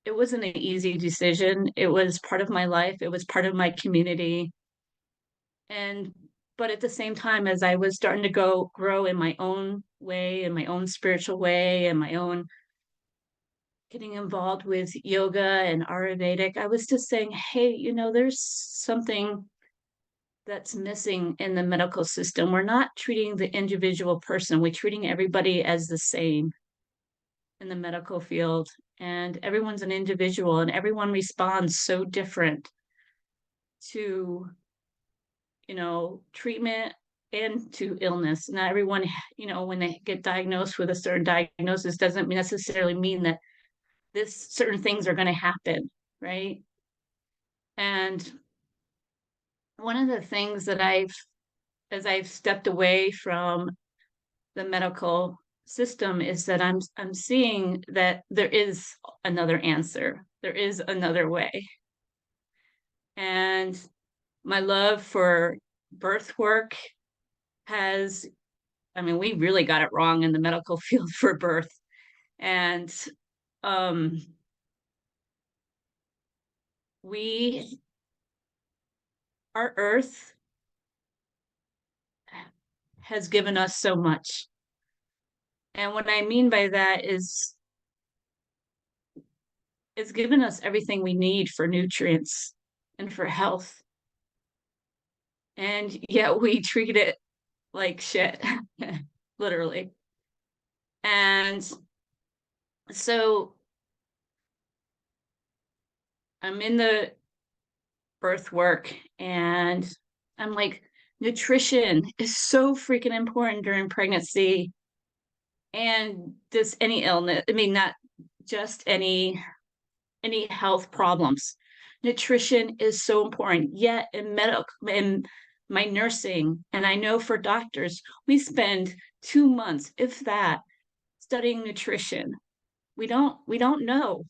it wasn't an easy decision. It was part of my life, it was part of my community. And but at the same time, as I was starting to grow in my own way, in my own spiritual way, and my own getting involved with yoga and Ayurvedic, I was just saying, hey, there's something that's missing in the medical system. We're not treating the individual person, we're treating everybody as the same in the medical field. And everyone's an individual, and everyone responds so different to treatment and to illness. Not everyone, when they get diagnosed with a certain diagnosis, doesn't necessarily mean that certain things are going to happen, right? And one of the things that as I've stepped away from the medical system, is that I'm seeing that there is another answer, there is another way. And my love for birth work we really got it wrong in the medical field for birth. And um, our earth has given us so much. And what I mean by that is it's given us everything we need for nutrients and for health. And yet we treat it like shit, literally. And so I'm in the birth work and I'm like, nutrition is so freaking important during pregnancy and just any illness. I mean, not just any health problems. Nutrition is so important. Yet in my nursing, and I know for doctors, we spend 2 months, if that, studying nutrition. We don't know.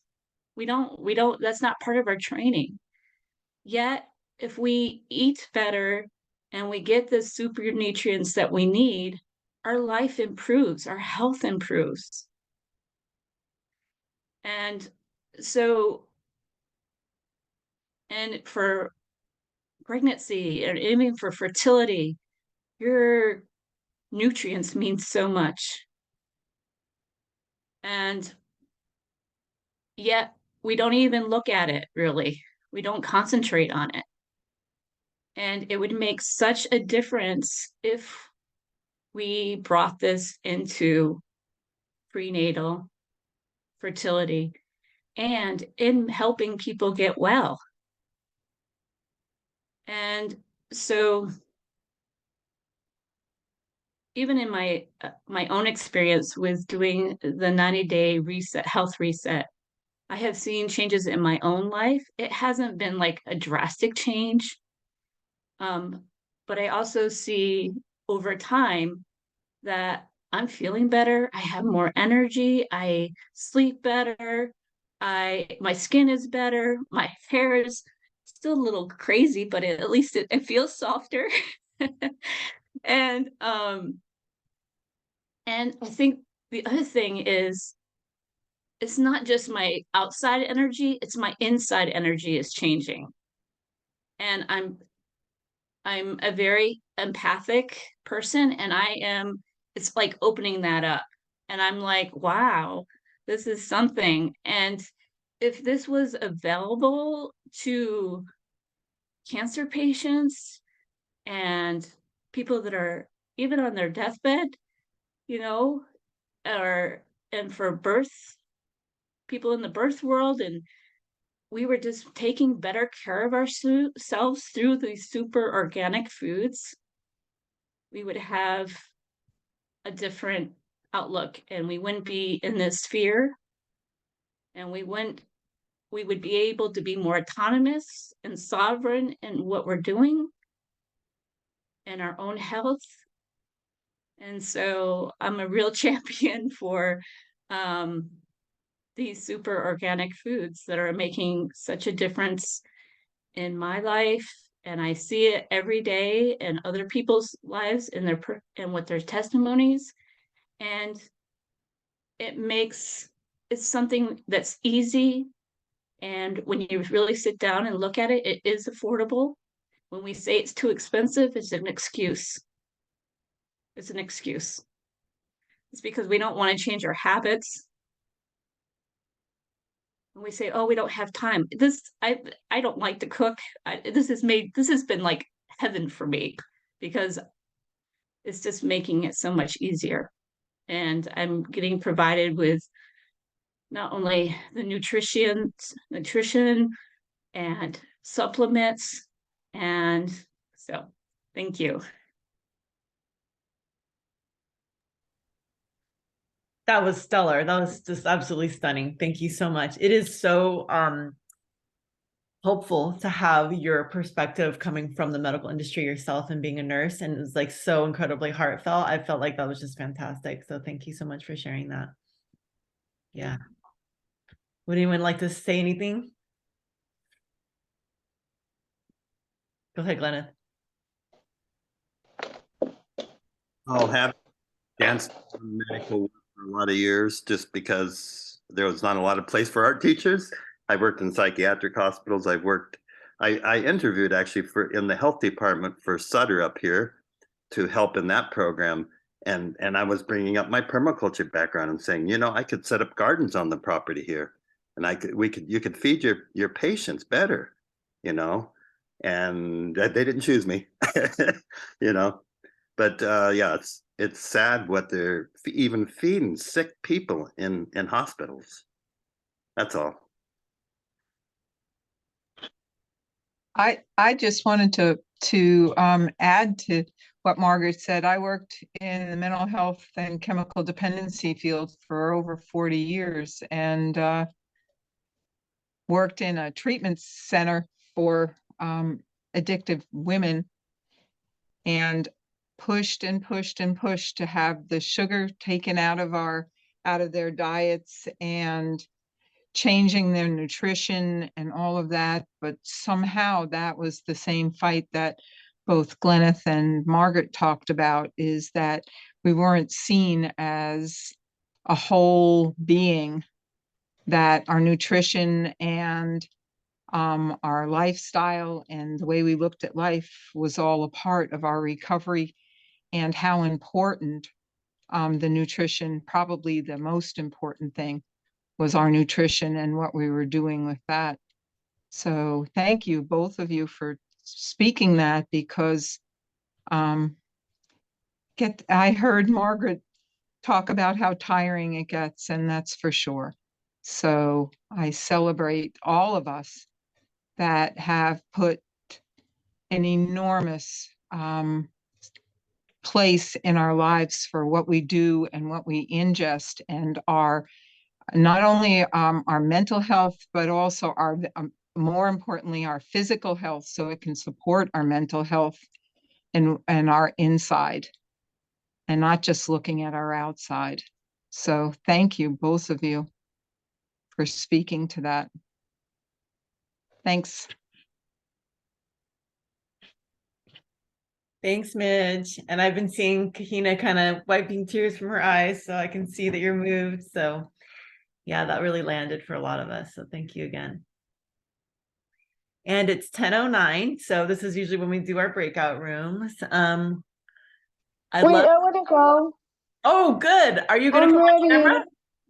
We don't, that's not part of our training. Yet, if we eat better and we get the super nutrients that we need, our life improves, our health improves. And so, and for pregnancy and even for fertility, your nutrients mean so much. And yet we don't even look at it really. We don't concentrate on it. And it would make such a difference if we brought this into prenatal fertility and in helping people get well. And so even in my own experience with doing the 90-day reset, health reset, I have seen changes in my own life. It hasn't been like a drastic change, but I also see over time that I'm feeling better. I have more energy. I sleep better. My skin is better. My hair is still a little crazy, but at least it feels softer. and and I think the other thing is it's not just my outside energy, it's my inside energy is changing. And I'm a very empathic person and it's like opening that up. And I'm like, wow, this is something. And if this was available to cancer patients and people that are even on their deathbed, you know, or and for people in the birth world, and we were just taking better care of ourselves through these super organic foods, we would have a different outlook and we wouldn't be in this fear, and we would be able to be more autonomous and sovereign in what we're doing and our own health. And so I'm a real champion for these super organic foods that are making such a difference in my life. And I see it every day in other people's lives and with their testimonies. And it's something that's easy. And when you really sit down and look at it, it is affordable. When we say it's too expensive, it's an excuse. It's an excuse. It's because we don't want to change our habits. And we say, oh, we don't have time. I don't like to cook. This has been like heaven for me because it's just making it so much easier. And I'm getting provided with not only the nutrition and supplements. And so thank you. That was stellar. That was just absolutely stunning. Thank you so much. It is so hopeful to have your perspective coming from the medical industry yourself and being a nurse. And it was like so incredibly heartfelt. I felt like that was just fantastic. So thank you so much for sharing that. Yeah. Would anyone like to say anything? Go ahead, Glenneth. I'll have danced medical for a lot of years just because there was not a lot of place for art teachers. I worked in psychiatric hospitals. I interviewed actually in the health department for Sutter up here to help in that program. And I was bringing up my permaculture background and saying, I could set up gardens on the property here, and you could feed your patients better, and they didn't choose me, you know. But yeah, it's sad what they're even feeding sick people in hospitals. That's all. I just wanted to add to what Margaret said. I worked in the mental health and chemical dependency field for over 40 years and worked in a treatment center for addictive women, and pushed and pushed and pushed to have the sugar taken out of their diets and changing their nutrition and all of that. But somehow that was the same fight that both Glenneth and Margaret talked about, is that we weren't seen as a whole being, that our nutrition and our lifestyle and the way we looked at life was all a part of our recovery, and how important the nutrition, probably the most important thing, was our nutrition and what we were doing with that. So thank you, both of you, for speaking that, because I heard Margaret talk about how tiring it gets, and that's for sure. So I celebrate all of us that have put an enormous place in our lives for what we do and what we ingest, and not only our mental health, but also our more importantly, our physical health, so it can support our mental health and our inside, and not just looking at our outside. So thank you, both of you, for speaking to that. Thanks. Thanks, Midge. And I've been seeing Kahina kind of wiping tears from her eyes, so I can see that you're moved. So yeah, that really landed for a lot of us. So thank you again. And it's 10:09. So this is usually when we do our breakout rooms. I want to go. Oh, good. Are you gonna I'm come on ready. camera?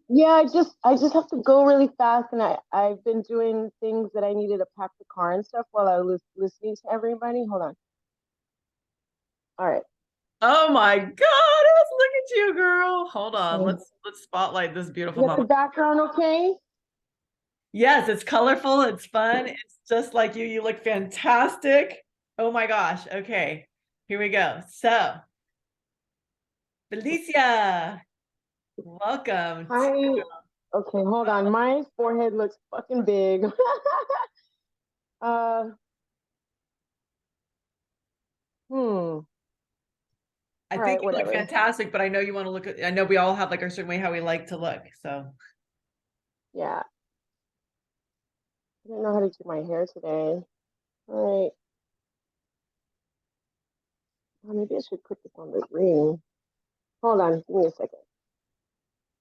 Yeah, I just have to go really fast, and I've been doing things that I needed to pack the car and stuff while I was listening to everybody. Hold on. All right. Oh my God, look at you, girl. Hold on. Let's spotlight this beautiful Is the moment. background okay? Yes, it's colorful, it's fun, it's just like you. You look fantastic. Oh my gosh. Okay, here we go. So, Felicia, welcome. Hi. Okay, hold on. My forehead looks fucking big. I All think right, you look whatever. fantastic, but I know you want to look at, I know we all have like our certain way how we like to look. So, Yeah. I didn't know how to do my hair today. All right. Well, maybe I should put this on the ring. Hold on, give me a second.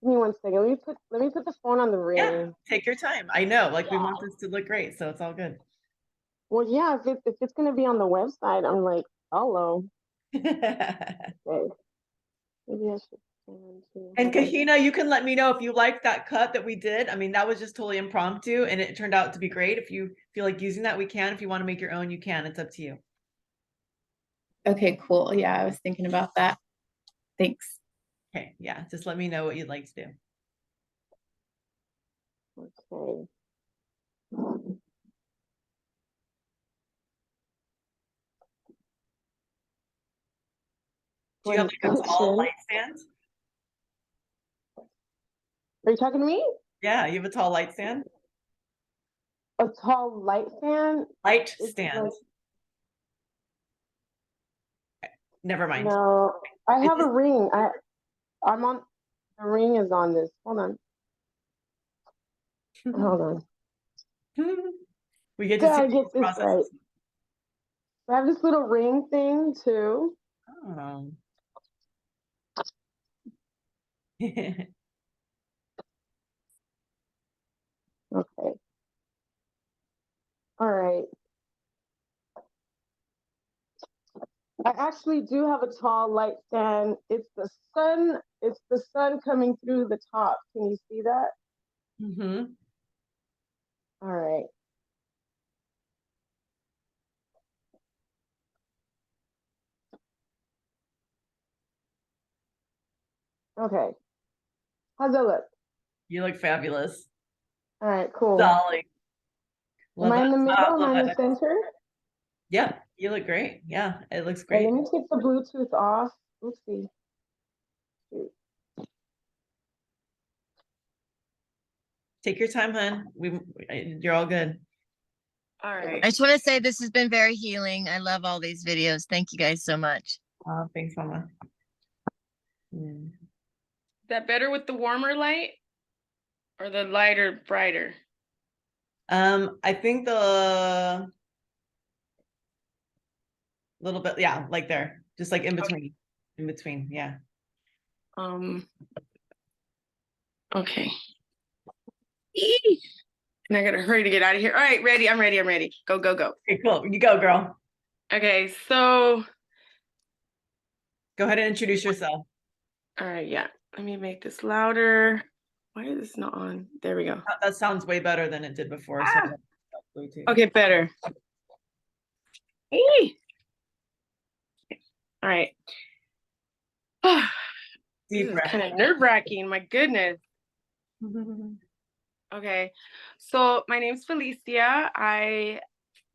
Give me 1 second. Let me put the phone on the ring. yeah, take your time. I know, like we want this to look great, so it's all good. Well, yeah, if it's gonna be on the website, I'm like, hello. Okay. Maybe I should. And Kahina, you can let me know if you like that cut that we did. I mean, that was just totally impromptu and it turned out to be great. If you feel like using that, we can. If you want to make your own, you can. It's up to you. Okay, cool. Yeah, I was thinking about that. Thanks. Okay, yeah, just let me know what you'd like to do. Okay. Do you have like a tall light stand? Are you talking to me? Yeah, you have a tall light stand? A tall light stand? Light stand. Never mind. No, I have a ring. I'm on. The ring is on this. Hold on. Hold on. We get to see I get this right. I have this little ring thing too. Oh. actually do have a tall light stand. It's the sun. It's the sun coming through the top. Can you see that? Mm-hmm. All right. Okay. How's that look? You look fabulous. All right, cool. Dolly. Am Love I in the that middle? top, Am love I in the that. center? Yeah, you look great. Yeah, it looks Wait, great. let me take the Bluetooth off. Oopsie. Shoot. Take your time, hon. You're all good. All right. I just want to say this has been very healing. I love all these videos. Thank you guys so much. Thanks, Mama. Mm. Is that better with the warmer light or the lighter, brighter? I think the little bit, yeah, like there, just like in between, yeah. Okay. Eee. And I gotta hurry to get out of here. All right, ready. I'm ready. I'm ready. Go, go, go. Okay, cool. You go, girl. Okay, so Go ahead and introduce yourself. all right, yeah. Let me make this louder. Why is this not on? There we go. That sounds way better than it did before. Ah! So Bluetooth. Okay, better. Eee. All right. Deep This is breath. kind of nerve-wracking. My goodness. Okay, so my name's Felicia. I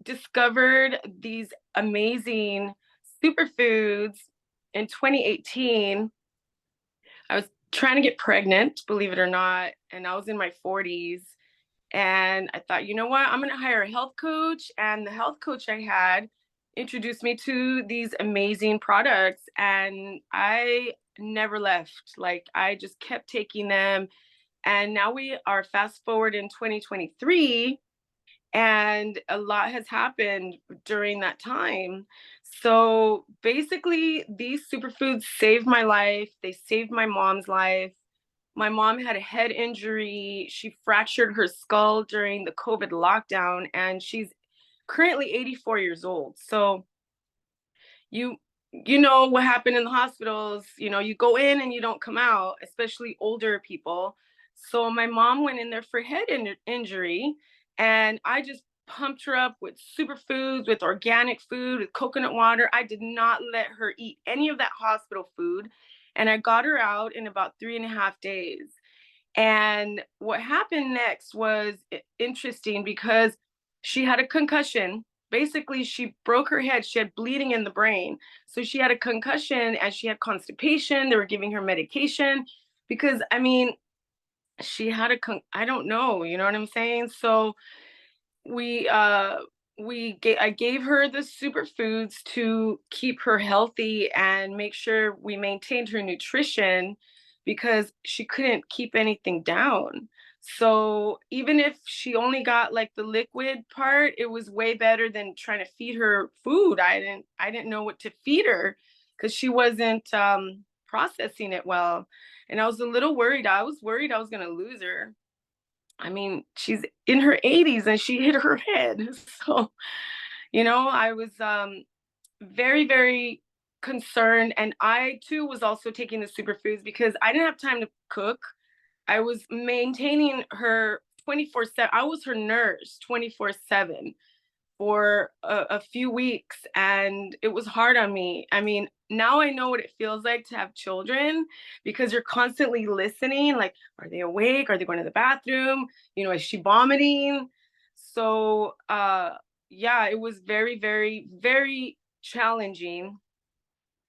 discovered these amazing superfoods in 2018. I was trying to get pregnant, believe it or not, and I was in my 40s. And I thought, you know what? I'm going to hire a health coach. And the health coach I had introduced me to these amazing products. And I never left. Like, I just kept taking them. And now we are fast forward in 2023. And a lot has happened during that time. So basically, these superfoods saved my life. They saved my mom's life. My mom had a head injury. She fractured her skull during the COVID lockdown, and she's currently 84 years old. So you know what happened in the hospitals, you go in and you don't come out, especially older people. So my mom went in there for head injury, and I just pumped her up with superfoods, with organic food, with coconut water. I did not let her eat any of that hospital food, and I got her out in about 3.5 days. And what happened next was interesting because she had a concussion. Basically, she broke her head. She had bleeding in the brain. So she had a concussion and she had constipation. They were giving her medication because, I mean, she had I don't know, you know what I'm saying? So I gave her the superfoods to keep her healthy and make sure we maintained her nutrition because she couldn't keep anything down. So even if she only got like the liquid part, it was way better than trying to feed her food. I didn't know what to feed her because she wasn't processing it well. And I was a little worried. I was worried I was going to lose her. I mean, she's in her 80s and she hit her head. So, I was very, very concerned. And I too was also taking the superfoods because I didn't have time to cook. I was maintaining her 24/7. I was her nurse 24/7 for a few weeks, and it was hard on me. I mean, now I know what it feels like to have children because you're constantly listening, like, are they awake? Are they going to the bathroom? Is she vomiting? So yeah, it was very, very, very challenging.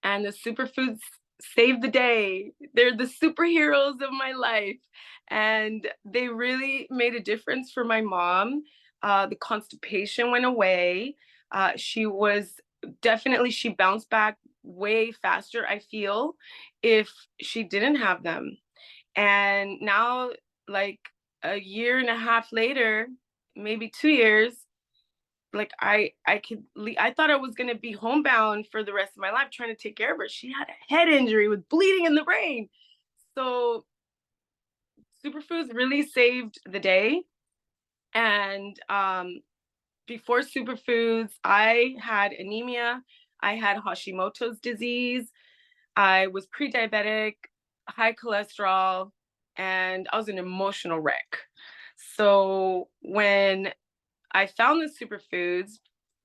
And the superfoods saved the day. They're the superheroes of my life. And they really made a difference for my mom. The constipation went away. She bounced back way faster, I feel, if she didn't have them. And now, like a year and a half later, maybe 2 years, like I thought I was gonna be homebound for the rest of my life trying to take care of her. She had a head injury with bleeding in the brain. So superfoods really saved the day. And before superfoods, I had anemia. I had Hashimoto's disease. I was pre-diabetic, high cholesterol, and I was an emotional wreck. So when I found the superfoods,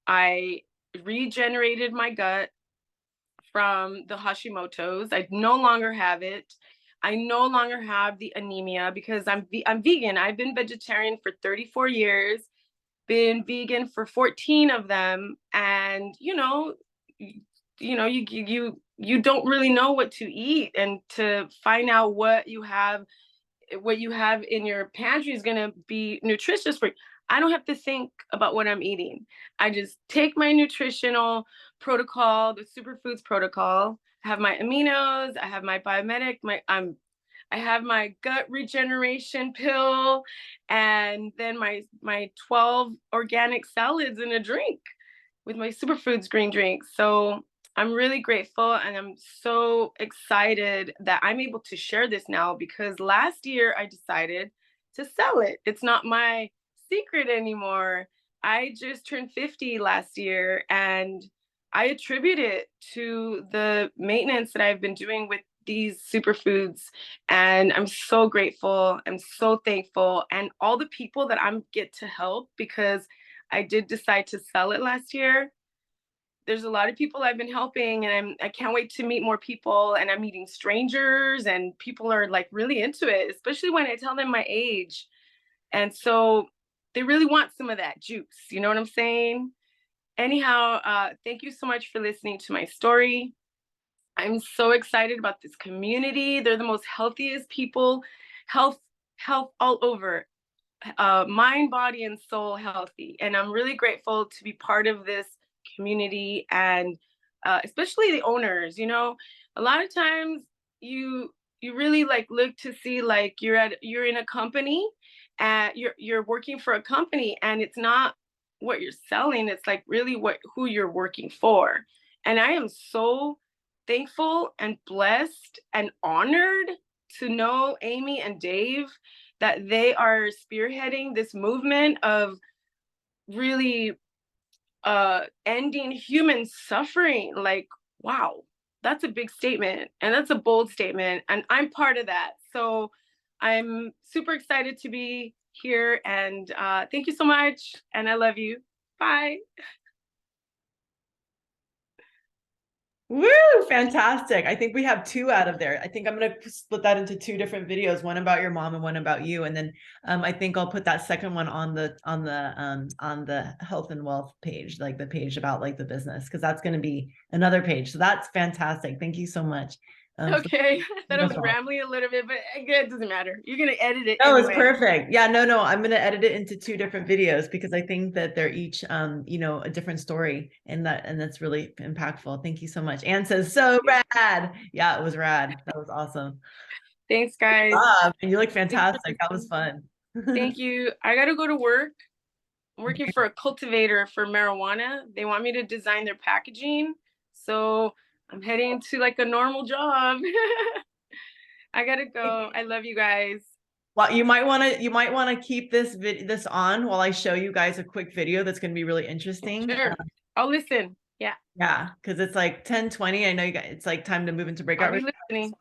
I regenerated my gut from the Hashimoto's. I no longer have it. I no longer have the anemia because I'm vegan. I've been vegetarian for 34 years, been vegan for 14 of them, and you don't really know what to eat, and to find out what you have in your pantry is going to be nutritious for you. I don't have to think about what I'm eating. I just take my nutritional protocol, the superfoods protocol. I have my aminos, I have my biomedic, I have my gut regeneration pill, and then my 12 organic salads in a drink with my superfoods green drink. So I'm really grateful, and I'm so excited that I'm able to share this now, because last year I decided to sell it. It's not my secret anymore. I just turned 50 last year, and I attribute it to the maintenance that I've been doing with these superfoods. And I'm so grateful. I'm so thankful. And all the people that I get to help, because I did decide to sell it last year. There's a lot of people I've been helping, and I can't wait to meet more people, and I'm meeting strangers, and people are like really into it, especially when I tell them my age. And so they really want some of that juice. You know what I'm saying? Anyhow, thank you so much for listening to my story. I'm so excited about this community. They're the most healthiest people, health all over, mind, body, and soul healthy. And I'm really grateful to be part of this community, and especially the owners. A lot of times you really like look to see like you're in a company, and you're working for a company, and it's not what you're selling. It's like really who you're working for. And I am so thankful and blessed and honored to know Amy and Dave, that they are spearheading this movement of really ending human suffering. Like, wow, that's a big statement, and that's a bold statement, and I'm part of that. So I'm super excited to be here, and thank you so much, and I love you. Bye. Woo, fantastic. I think we have 2 out of there. I think I'm going to split that into 2 different videos, one about your mom and one about you. And then I think I'll put that second one on the health and wealth page, like the page about like the business, because that's going to be another page. So that's fantastic. Thank you so much. Okay, I thought I was rambling a little bit, but it doesn't matter. You're going to edit it. No, anyway. It's perfect. Yeah, no, I'm going to edit it into 2 different videos, because I think that they're each, a different story, and that's really impactful. Thank you so much. Anne says, so rad. Yeah, it was rad. That was awesome. Thanks, guys. And you look fantastic. That was fun. Thank you. I got to go to work. I'm working for a cultivator for marijuana. They want me to design their packaging. So I'm heading to like a normal job. I gotta go. I love you guys. Well, you might want to keep this on while I show you guys a quick video that's going to be really interesting. Sure. I'll listen. Yeah. Yeah, because it's like 10:20. I know you guys, it's like time to move into breakout. I'll be listening.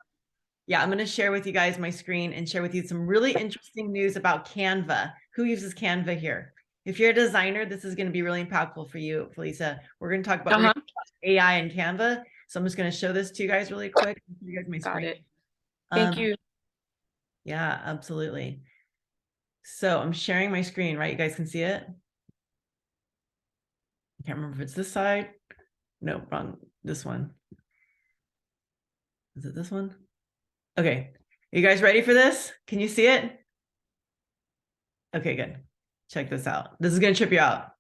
Yeah, I'm going to share with you guys my screen and share with you some really interesting news about Canva. Who uses Canva here? If you're a designer, this is going to be really impactful for you, Felicia. We're going to talk about AI and Canva. So I'm just going to show this to you guys really quick. You guys my screen. Got it. Thank you. Yeah, absolutely. So I'm sharing my screen, right? You guys can see it. I can't remember if it's this side. No, wrong. This one. Is it this one? Okay. Are you guys ready for this? Can you see it? Okay, good. Check this out. This is going to trip you out.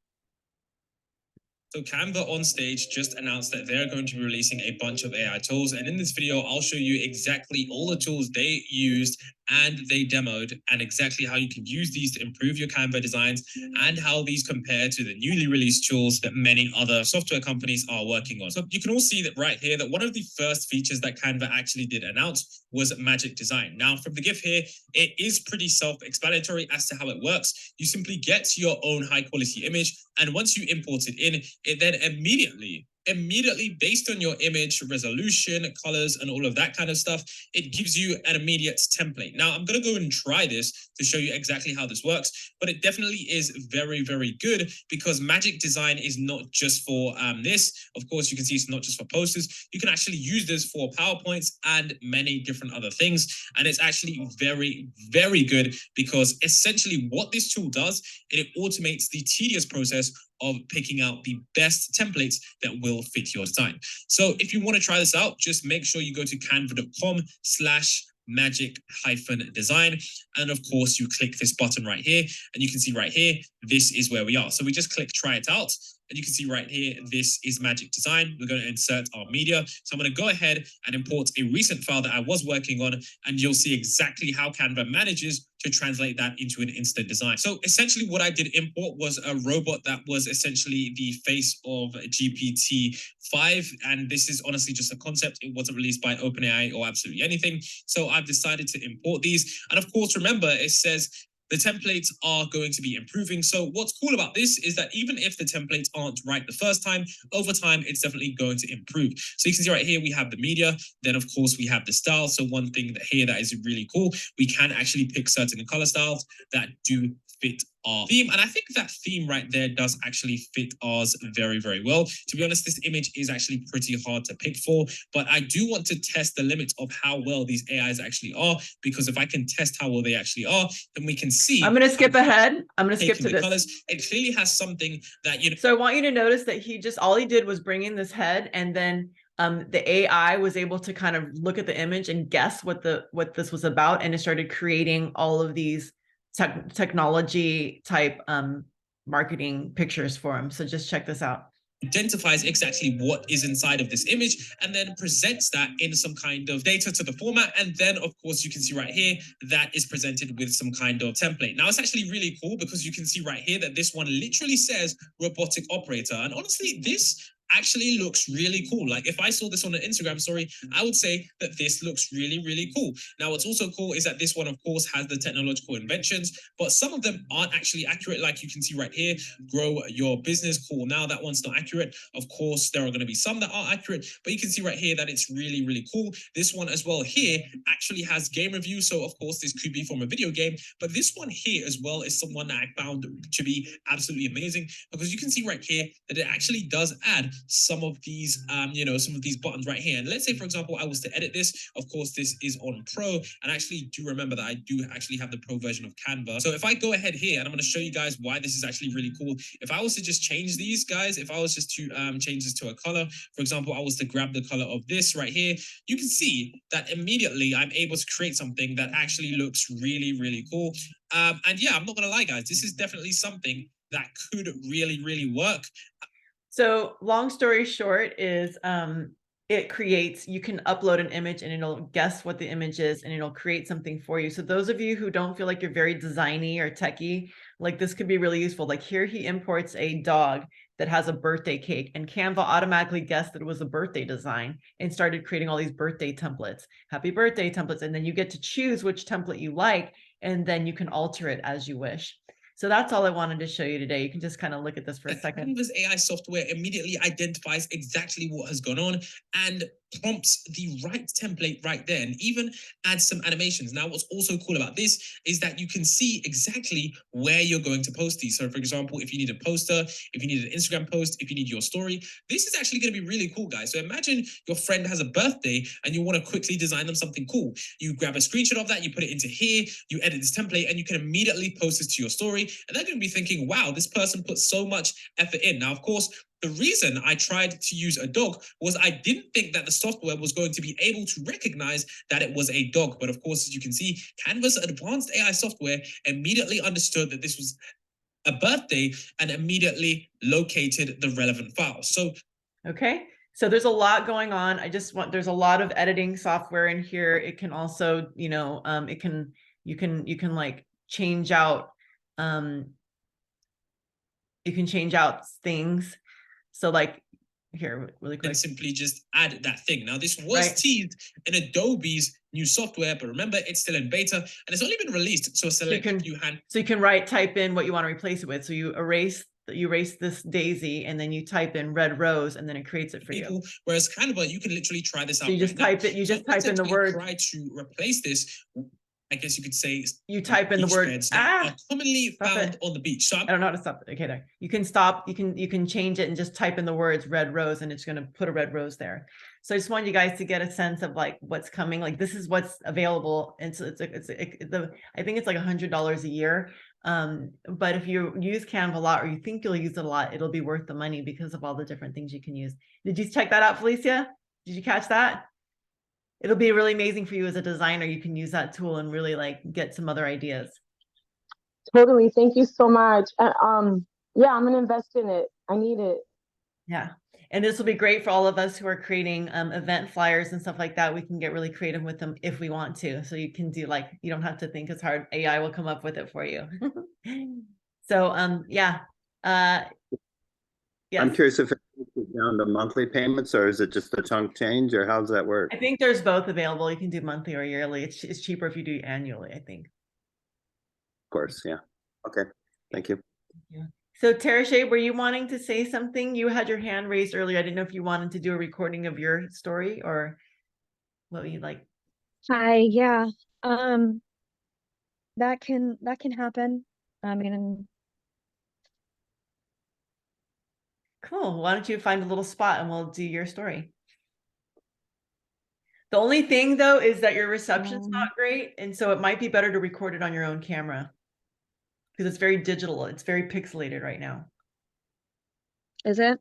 So Canva on stage just announced that they're going to be releasing a bunch of AI tools. And in this video, I'll show you exactly all the tools they used and they demoed, and exactly how you can use these to improve your Canva designs, and how these compare to the newly released tools that many other software companies are working on. So you can all see that right here, that one of the first features that Canva actually did announce was magic design. Now, from the GIF here, it is pretty self-explanatory as to how it works. You simply get your own high-quality image, and once you import it in, it then immediately immediately, based on your image resolution, colors, and all of that kind of stuff, it gives you an immediate template. Now, I'm going to go and try this to show you exactly how this works, but it definitely is very, very good because Magic Design is not just for this. Of course, you can see it's not just for posters. You can actually use this for PowerPoints and many different other things. And it's actually very, very good because essentially what this tool does, it automates the tedious process of picking out the best templates that will fit your design. So if you want to try this out, just make sure you go to canva.com/magic-design. And of course, you click this button right here, and you can see right here, this is where we are. So we just click try it out. And you can see right here, this is Magic Design. We're going to insert our media. So I'm going to go ahead and import a recent file that I was working on, and you'll see exactly how Canva manages to translate that into an instant design. So essentially what I did import was a robot that was essentially the face of GPT-5. And this is honestly just a concept. It wasn't released by OpenAI or absolutely anything. So I've decided to import these. And of course, remember, it says the templates are going to be improving. So what's cool about this is that even if the templates aren't right the first time, over time, it's definitely going to improve. So you can see right here, we have the media. Then of course we have the style. So one thing that here that is really cool, we can actually pick certain color styles that do fit our theme. And I think that theme right there does actually fit ours very, very well. To be honest, this image is actually pretty hard to pick for, but I do want to test the limits of how well these AIs actually are, because if I can test how well they actually are, then we can see. I'm going to skip ahead. I'm going to skip to this. Colors. It clearly has something that, you know. So I want you to notice that all he did was bring in this head, and then the AI was able to kind of look at the image and guess what this was about, and it started creating all of these technology type marketing pictures for him. So just check this out. Identifies exactly what is inside of this image and then presents that in some kind of data to the format. And then of course you can see right here that is presented with some kind of template. Now it's actually really cool because you can see right here that this one literally says robotic operator. And honestly, this actually looks really cool. Like if I saw this on an Instagram story, I would say that this looks really, really cool. Now, what's also cool is that this one, of course, has the technological inventions, but some of them aren't actually accurate. Like you can see right here, grow your business. Cool. Now that one's not accurate. Of course, there are going to be some that are accurate, but you can see right here that it's really, really cool. This one as well here actually has game review. So of course, this could be from a video game, but this one here as well is someone that I found to be absolutely amazing, because you can see right here that it actually does add some of these some of these buttons right here. And let's say, for example, I was to edit this. Of course, this is on Pro, and I actually do remember that I do actually have the Pro version of Canva. So if I go ahead here, and I'm going to show you guys why this is actually really cool. If I was to just change these guys, if I was just to change this to a color, for example, I was to grab the color of this right here, you can see that immediately I'm able to create something that actually looks really, really cool. And yeah, I'm not going to lie, guys, this is definitely something that could really, really work. So long story short is you can upload an image and it'll guess what the image is and it'll create something for you. So those of you who don't feel like you're very designy or techie, like this could be really useful. Like here he imports a dog that has a birthday cake, and Canva automatically guessed that it was a birthday design and started creating all these birthday templates, happy birthday templates. And then you get to choose which template you like, and then you can alter it as you wish. So that's all I wanted to show you today. You can just kind of look at this for a second. Canva's AI software immediately identifies exactly what has gone on and prompts the right template right there, and even adds some animations. Now, what's also cool about this is that you can see exactly where you're going to post these. So for example, if you need a poster, if you need an Instagram post, if you need your story, this is actually going to be really cool, guys. So imagine your friend has a birthday and you want to quickly design them something cool. You grab a screenshot of that, you put it into here, you edit this template, and you can immediately post this to your story. And they're going to be thinking, wow, this person put so much effort in. Now, of course, the reason I tried to use a dog was I didn't think that the software was going to be able to recognize that it was a dog. But of course, as you can see, Canva's advanced AI software immediately understood that this was a birthday and immediately located the relevant file. So, okay. So there's a lot going on. There's a lot of editing software in here. It can also, you can like change out, you can change out things. So like here, really quick. And simply just add that thing. Now, this was teased in Adobe's new software, but remember, it's still in beta and it's only been released. So select So you can type in what you want to replace it with. So you erase you erase this daisy, and then you type in red rose, and then it creates it for you. People, whereas Canva, you can literally try this out. So you just right now. type it. You So just I type in the potentially word. Try to replace this. I guess you could say You type in the beach word. beds that are commonly Stop found it. on the beach. So I don't know how to stop it. Okay, there. You can stop. You can change it and just type in the words red rose, and it's going to put a red rose there. So I just want you guys to get a sense of like what's coming. Like this is what's available, and so I think it's like $100 a year. But if you use Canva a lot, or you think you'll use it a lot, it'll be worth the money because of all the different things you can use. Did you check that out, Felicia? Did you catch that? It'll be really amazing for you as a designer. You can use that tool and really like get some other ideas. Totally. Thank you so much. Yeah, I'm gonna invest in it. I need it. Yeah. And this will be great for all of us who are creating event flyers and stuff like that. We can get really creative with them if we want to. So you can do like, you don't have to think it's hard. AI will come up with it for you. So yeah. Yes. I'm curious if it's down to monthly payments, or is it just a chunk change, or how does that work? I think there's both available. You can do monthly or yearly. It's cheaper if you do annually, I think. Of course, yeah. Okay, thank you. Yeah. So Terashay, were you wanting to say something? You had your hand raised earlier. I didn't know if you wanted to do a recording of your story or what would you like? Hi, yeah. That can happen. I mean, Cool. Why don't you find a little spot and we'll do your story. The only thing though is that your reception's not great, and so it might be better to record it on your own camera because it's very digital. It's very pixelated right now. is it?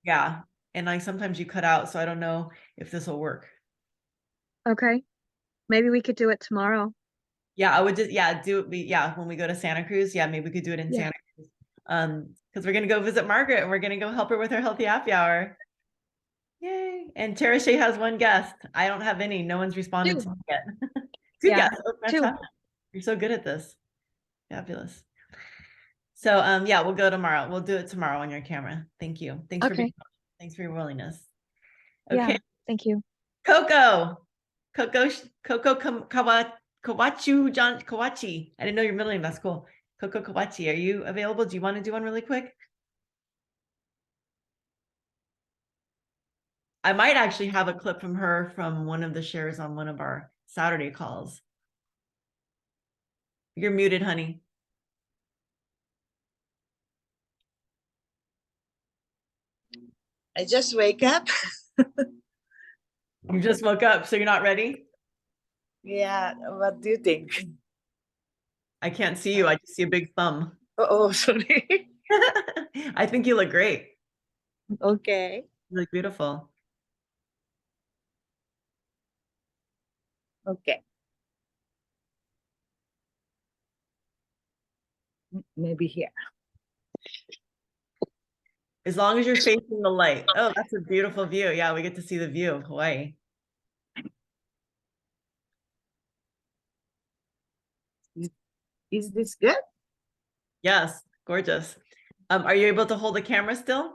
Yeah, and sometimes you cut out, so I don't know if this will work. Okay. Maybe we could do it tomorrow. Yeah, I would just do it. When we go to Santa Cruz, maybe we could do it in Santa Cruz. Because we're gonna go visit Margaret and we're gonna go help her with her healthy happy hour. Yay! And Terashay has one guest. I don't have any. No one's responded to me yet. Two guests. Oh, fantastic. You're so good at this. Fabulous. So we'll go tomorrow. We'll do it tomorrow on your camera. Thank you. Thanks for your willingness. Okay. Yeah, thank you. Koko Kawachi. I didn't know your middle name. That's cool. Koko Kawachi, are you available? Do you want to do one really quick? I might actually have a clip from her from one of the shares on one of our Saturday calls. You're muted, honey. I just wake up. You just woke up, so you're not ready? Yeah, what do you think? I can't see you. I just see a big thumb. Oh, sorry. I think you look great. Okay. You look beautiful. Okay. Maybe here. As long as you're facing the light. Oh, that's a beautiful view. Yeah, we get to see the view of Hawaii. Is this good? Yes, gorgeous. Are you able to hold the camera still?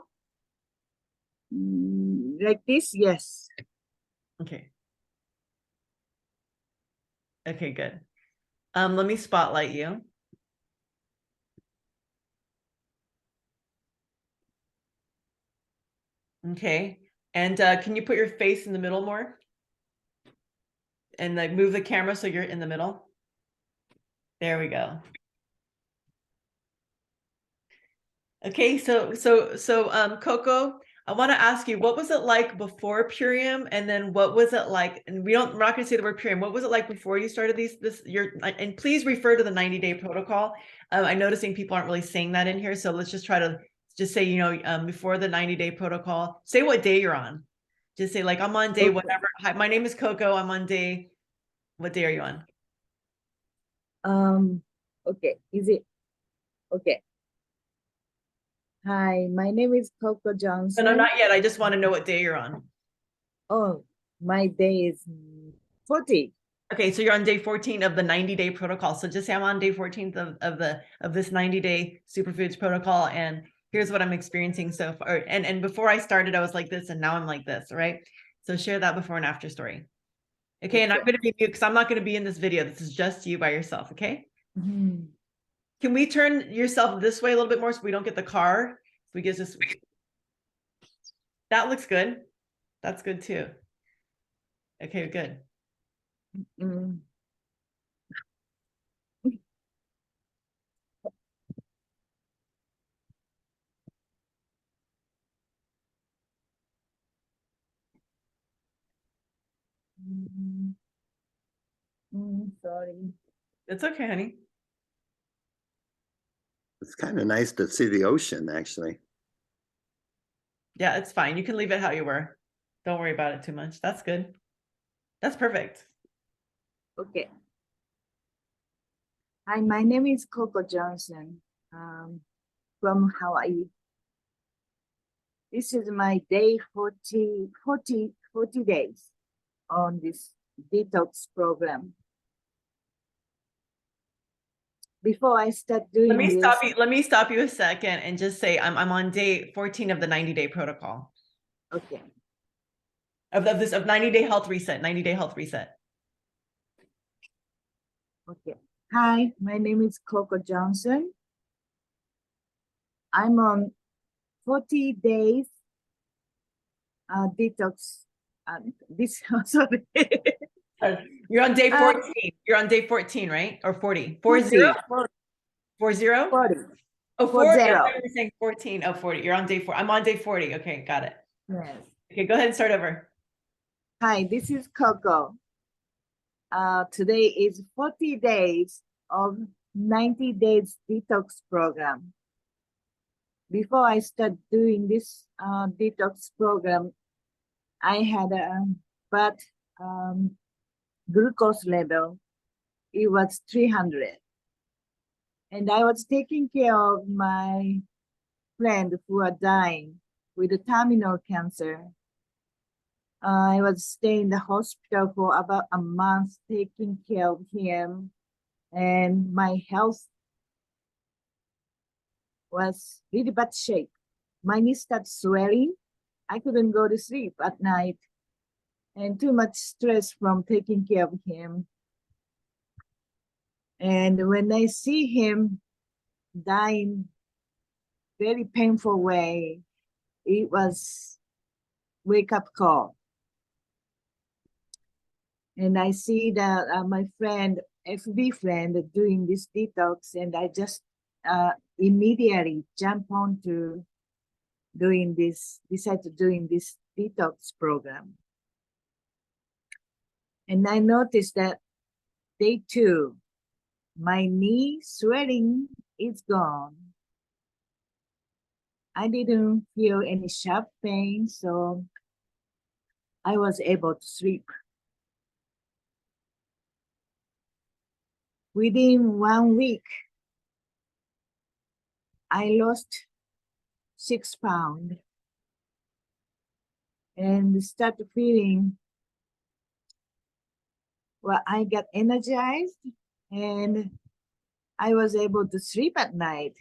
Like this? Yes. Okay. Okay, good. Let me spotlight you. Okay. And can you put your face in the middle more? And like move the camera so you're in the middle. There we go. Okay, so Koko, I want to ask you, what was it like before Purium, and then what was it like? And we're not going to say the word Purium. What was it like before you started and please refer to the 90-day protocol. I'm noticing people aren't really saying that in here, so let's just try to just say, before the 90-day protocol, say what day you're on. Just say like, I'm on day whatever. Hi, my name is Koko. I'm on day. What day are you on? Okay. Is it okay? Hi, my name is Koko Johnson. No, not yet. I just want to know what day you're on. Oh, my day is 40. Okay, so you're on day 14 of the 90-day protocol. So just say I'm on day 14th of this 90-day superfoods protocol, and here's what I'm experiencing so far. And before I started, I was like this, and now I'm like this, right? So share that before and after story. Okay, and I'm going to be mute because I'm not going to be in this video. This is just you by yourself, okay? Can we turn yourself this way a little bit more so we don't get the car? So we get this. That looks good. That's good too. Okay, good. Mm. Sorry. It's okay, honey. It's kind of nice to see the ocean, actually. Yeah, it's fine. You can leave it how you were. Don't worry about it too much. That's good. That's perfect. Okay. Hi, my name is Koko Johnson, from Hawaii. This is my day 40 days on this detox program. Before I start doing Let me this, stop you. Let me stop you a second and just say I'm on day 14 of the 90-day protocol. Okay. Of 90-day health reset, 90-day health reset. Okay. Hi, my name is Koko Johnson. I'm on 40 days detox. This sorry. You're on day 14. You're on day 14, right? Or 40. 40? 40? 40. Oh, 40. 40. I thought you were saying 14. Oh, 40. You're on day 4. I'm on day 40. Okay, got it. Yes. Okay, go ahead and start over. Hi, this is Koko. Today is 40 days of 90 days detox program. Before I start doing this detox program, I had a bad glucose level. It was 300. And I was taking care of my friend who are dying with a terminal cancer. I was staying in the hospital for about a month, taking care of him, and my health was really bad shape. My knee started swelling. I couldn't go to sleep at night, and too much stress from taking care of him. And when I see him dying very painful way, it was wake up call. And I see that my friend, FB friend, doing this detox, and I just immediately jump on to decide doing this detox program. And I noticed that day 2, my knee swelling is gone. I didn't feel any sharp pain, so I was able to sleep. Within 1 week, I lost 6 pounds and started feeling, well, I got energized and I was able to sleep at night.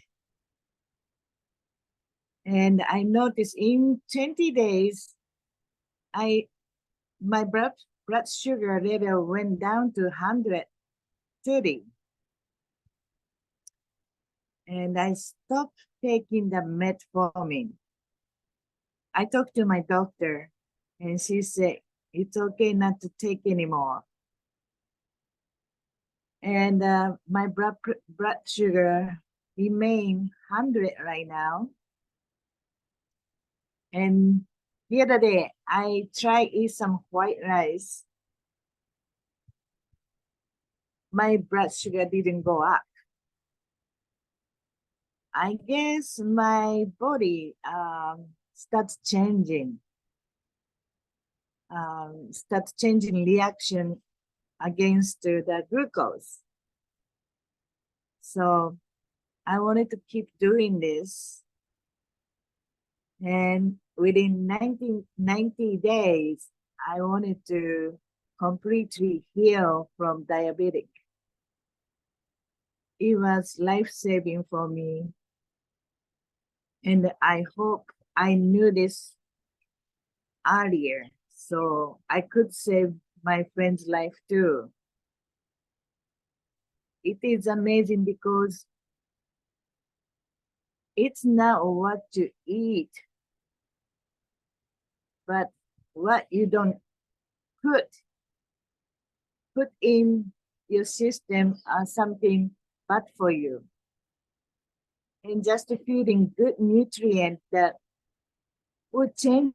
And I noticed in 20 days, my blood sugar level went down to 130. And I stopped taking the metformin. I talked to my doctor and she said, it's okay not to take anymore. And my blood sugar remain 100 right now. And the other day, I tried eat some white rice. My blood sugar didn't go up. I guess my body starts changing reaction against the glucose. So I wanted to keep doing this. And within 90 days, I wanted to completely heal from diabetic. It was life-saving for me. And I hope I knew this earlier so I could save my friend's life too. It is amazing because It's not what you eat, but what you don't put in your system are something bad for you. And just feeding good nutrient that would change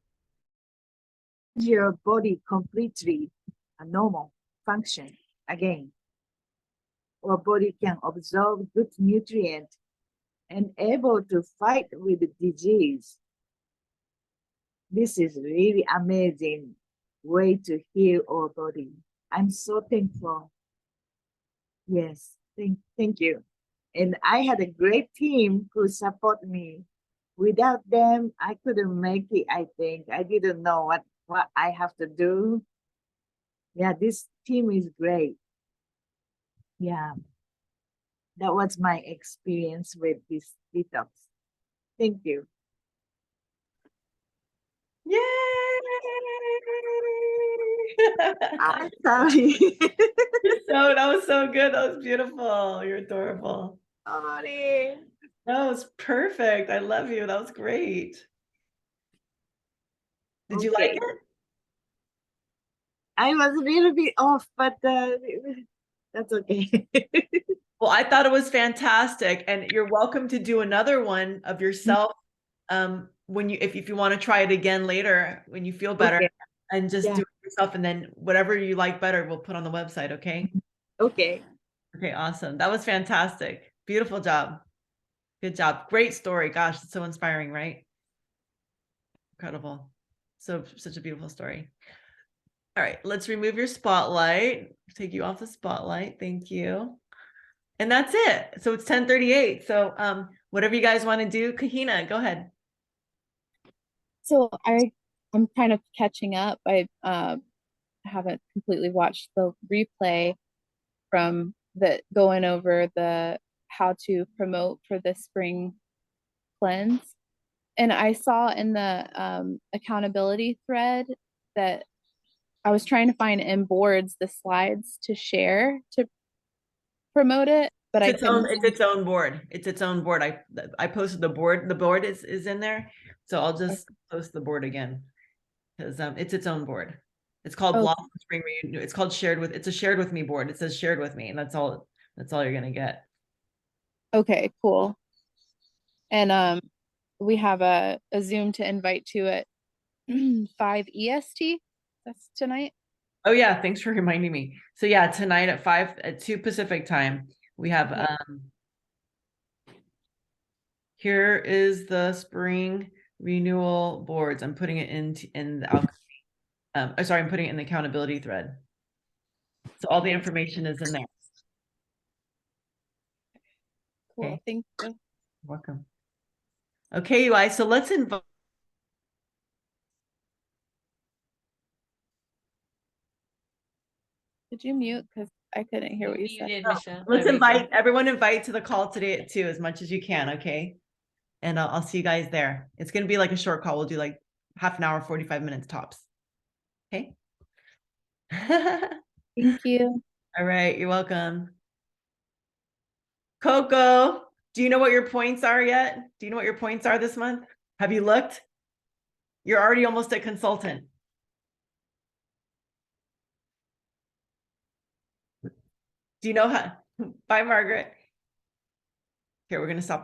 your body completely a normal function again. Our body can absorb good nutrient and able to fight with the disease. This is really amazing way to heal our body. I'm so thankful. Yes, thank you. And I had a great team who support me. Without them, I couldn't make it, I think. I didn't know what I have to do. Yeah, this team is great. Yeah, that was my experience with this detox. Thank you. Yay! I'm sorry. That was so good. That was beautiful. You're adorable. Sorry. That was perfect. I love you. That was great. Did you like Okay. it? I was a little bit off, but that's okay. Well, I thought it was fantastic, and you're welcome to do another one of yourself when you if you want to try it again later when you feel better, Okay. and just Yeah. do it yourself, and then whatever you like better we'll put on the website. Okay. Okay. Okay, awesome. That was fantastic. Beautiful job. Good job. Great story. Gosh, it's so inspiring, right? Incredible. So such a beautiful story. All right, let's remove your spotlight. Take you off the spotlight. Thank you. And that's it. So it's 10:38. So whatever you guys want to do, Kahina, go ahead. So I'm kind of catching up. I haven't completely watched the replay from the going over the how to promote for the spring cleanse. And I saw in the accountability thread that I was trying to find in boards the slides to share to promote it, but I couldn't. It's its own board. It's its own board. I posted the board. The board is in there. So I'll just post the board again because it's its own board. It's called Blossom Spring Reunion. It's called it's a shared with me board. It says shared with me, and that's all you're gonna get. Okay, cool. And we have a Zoom to invite to at 5 EST. That's tonight. Oh yeah, thanks for reminding me. So yeah, tonight at 2 Pacific time, we have here is the spring renewal boards. I'm putting it in the I'm putting it in the accountability thread. So all the information is in there. Cool. Okay. Thank you. Welcome. Okay, you guys, so let's invite. Did you mute? Because I couldn't hear what you said. Let's invite everyone to the call today at 2 as much as you can, okay? And I'll see you guys there. It's going to be like a short call. We'll do like half an hour, 45 minutes tops. Okay. Thank you. All right. You're welcome. Koko, do you know what your points are yet? Do you know what your points are this month? Have you looked? You're already almost a consultant. Do you know how? Bye, Margaret. Here, we're going to stop.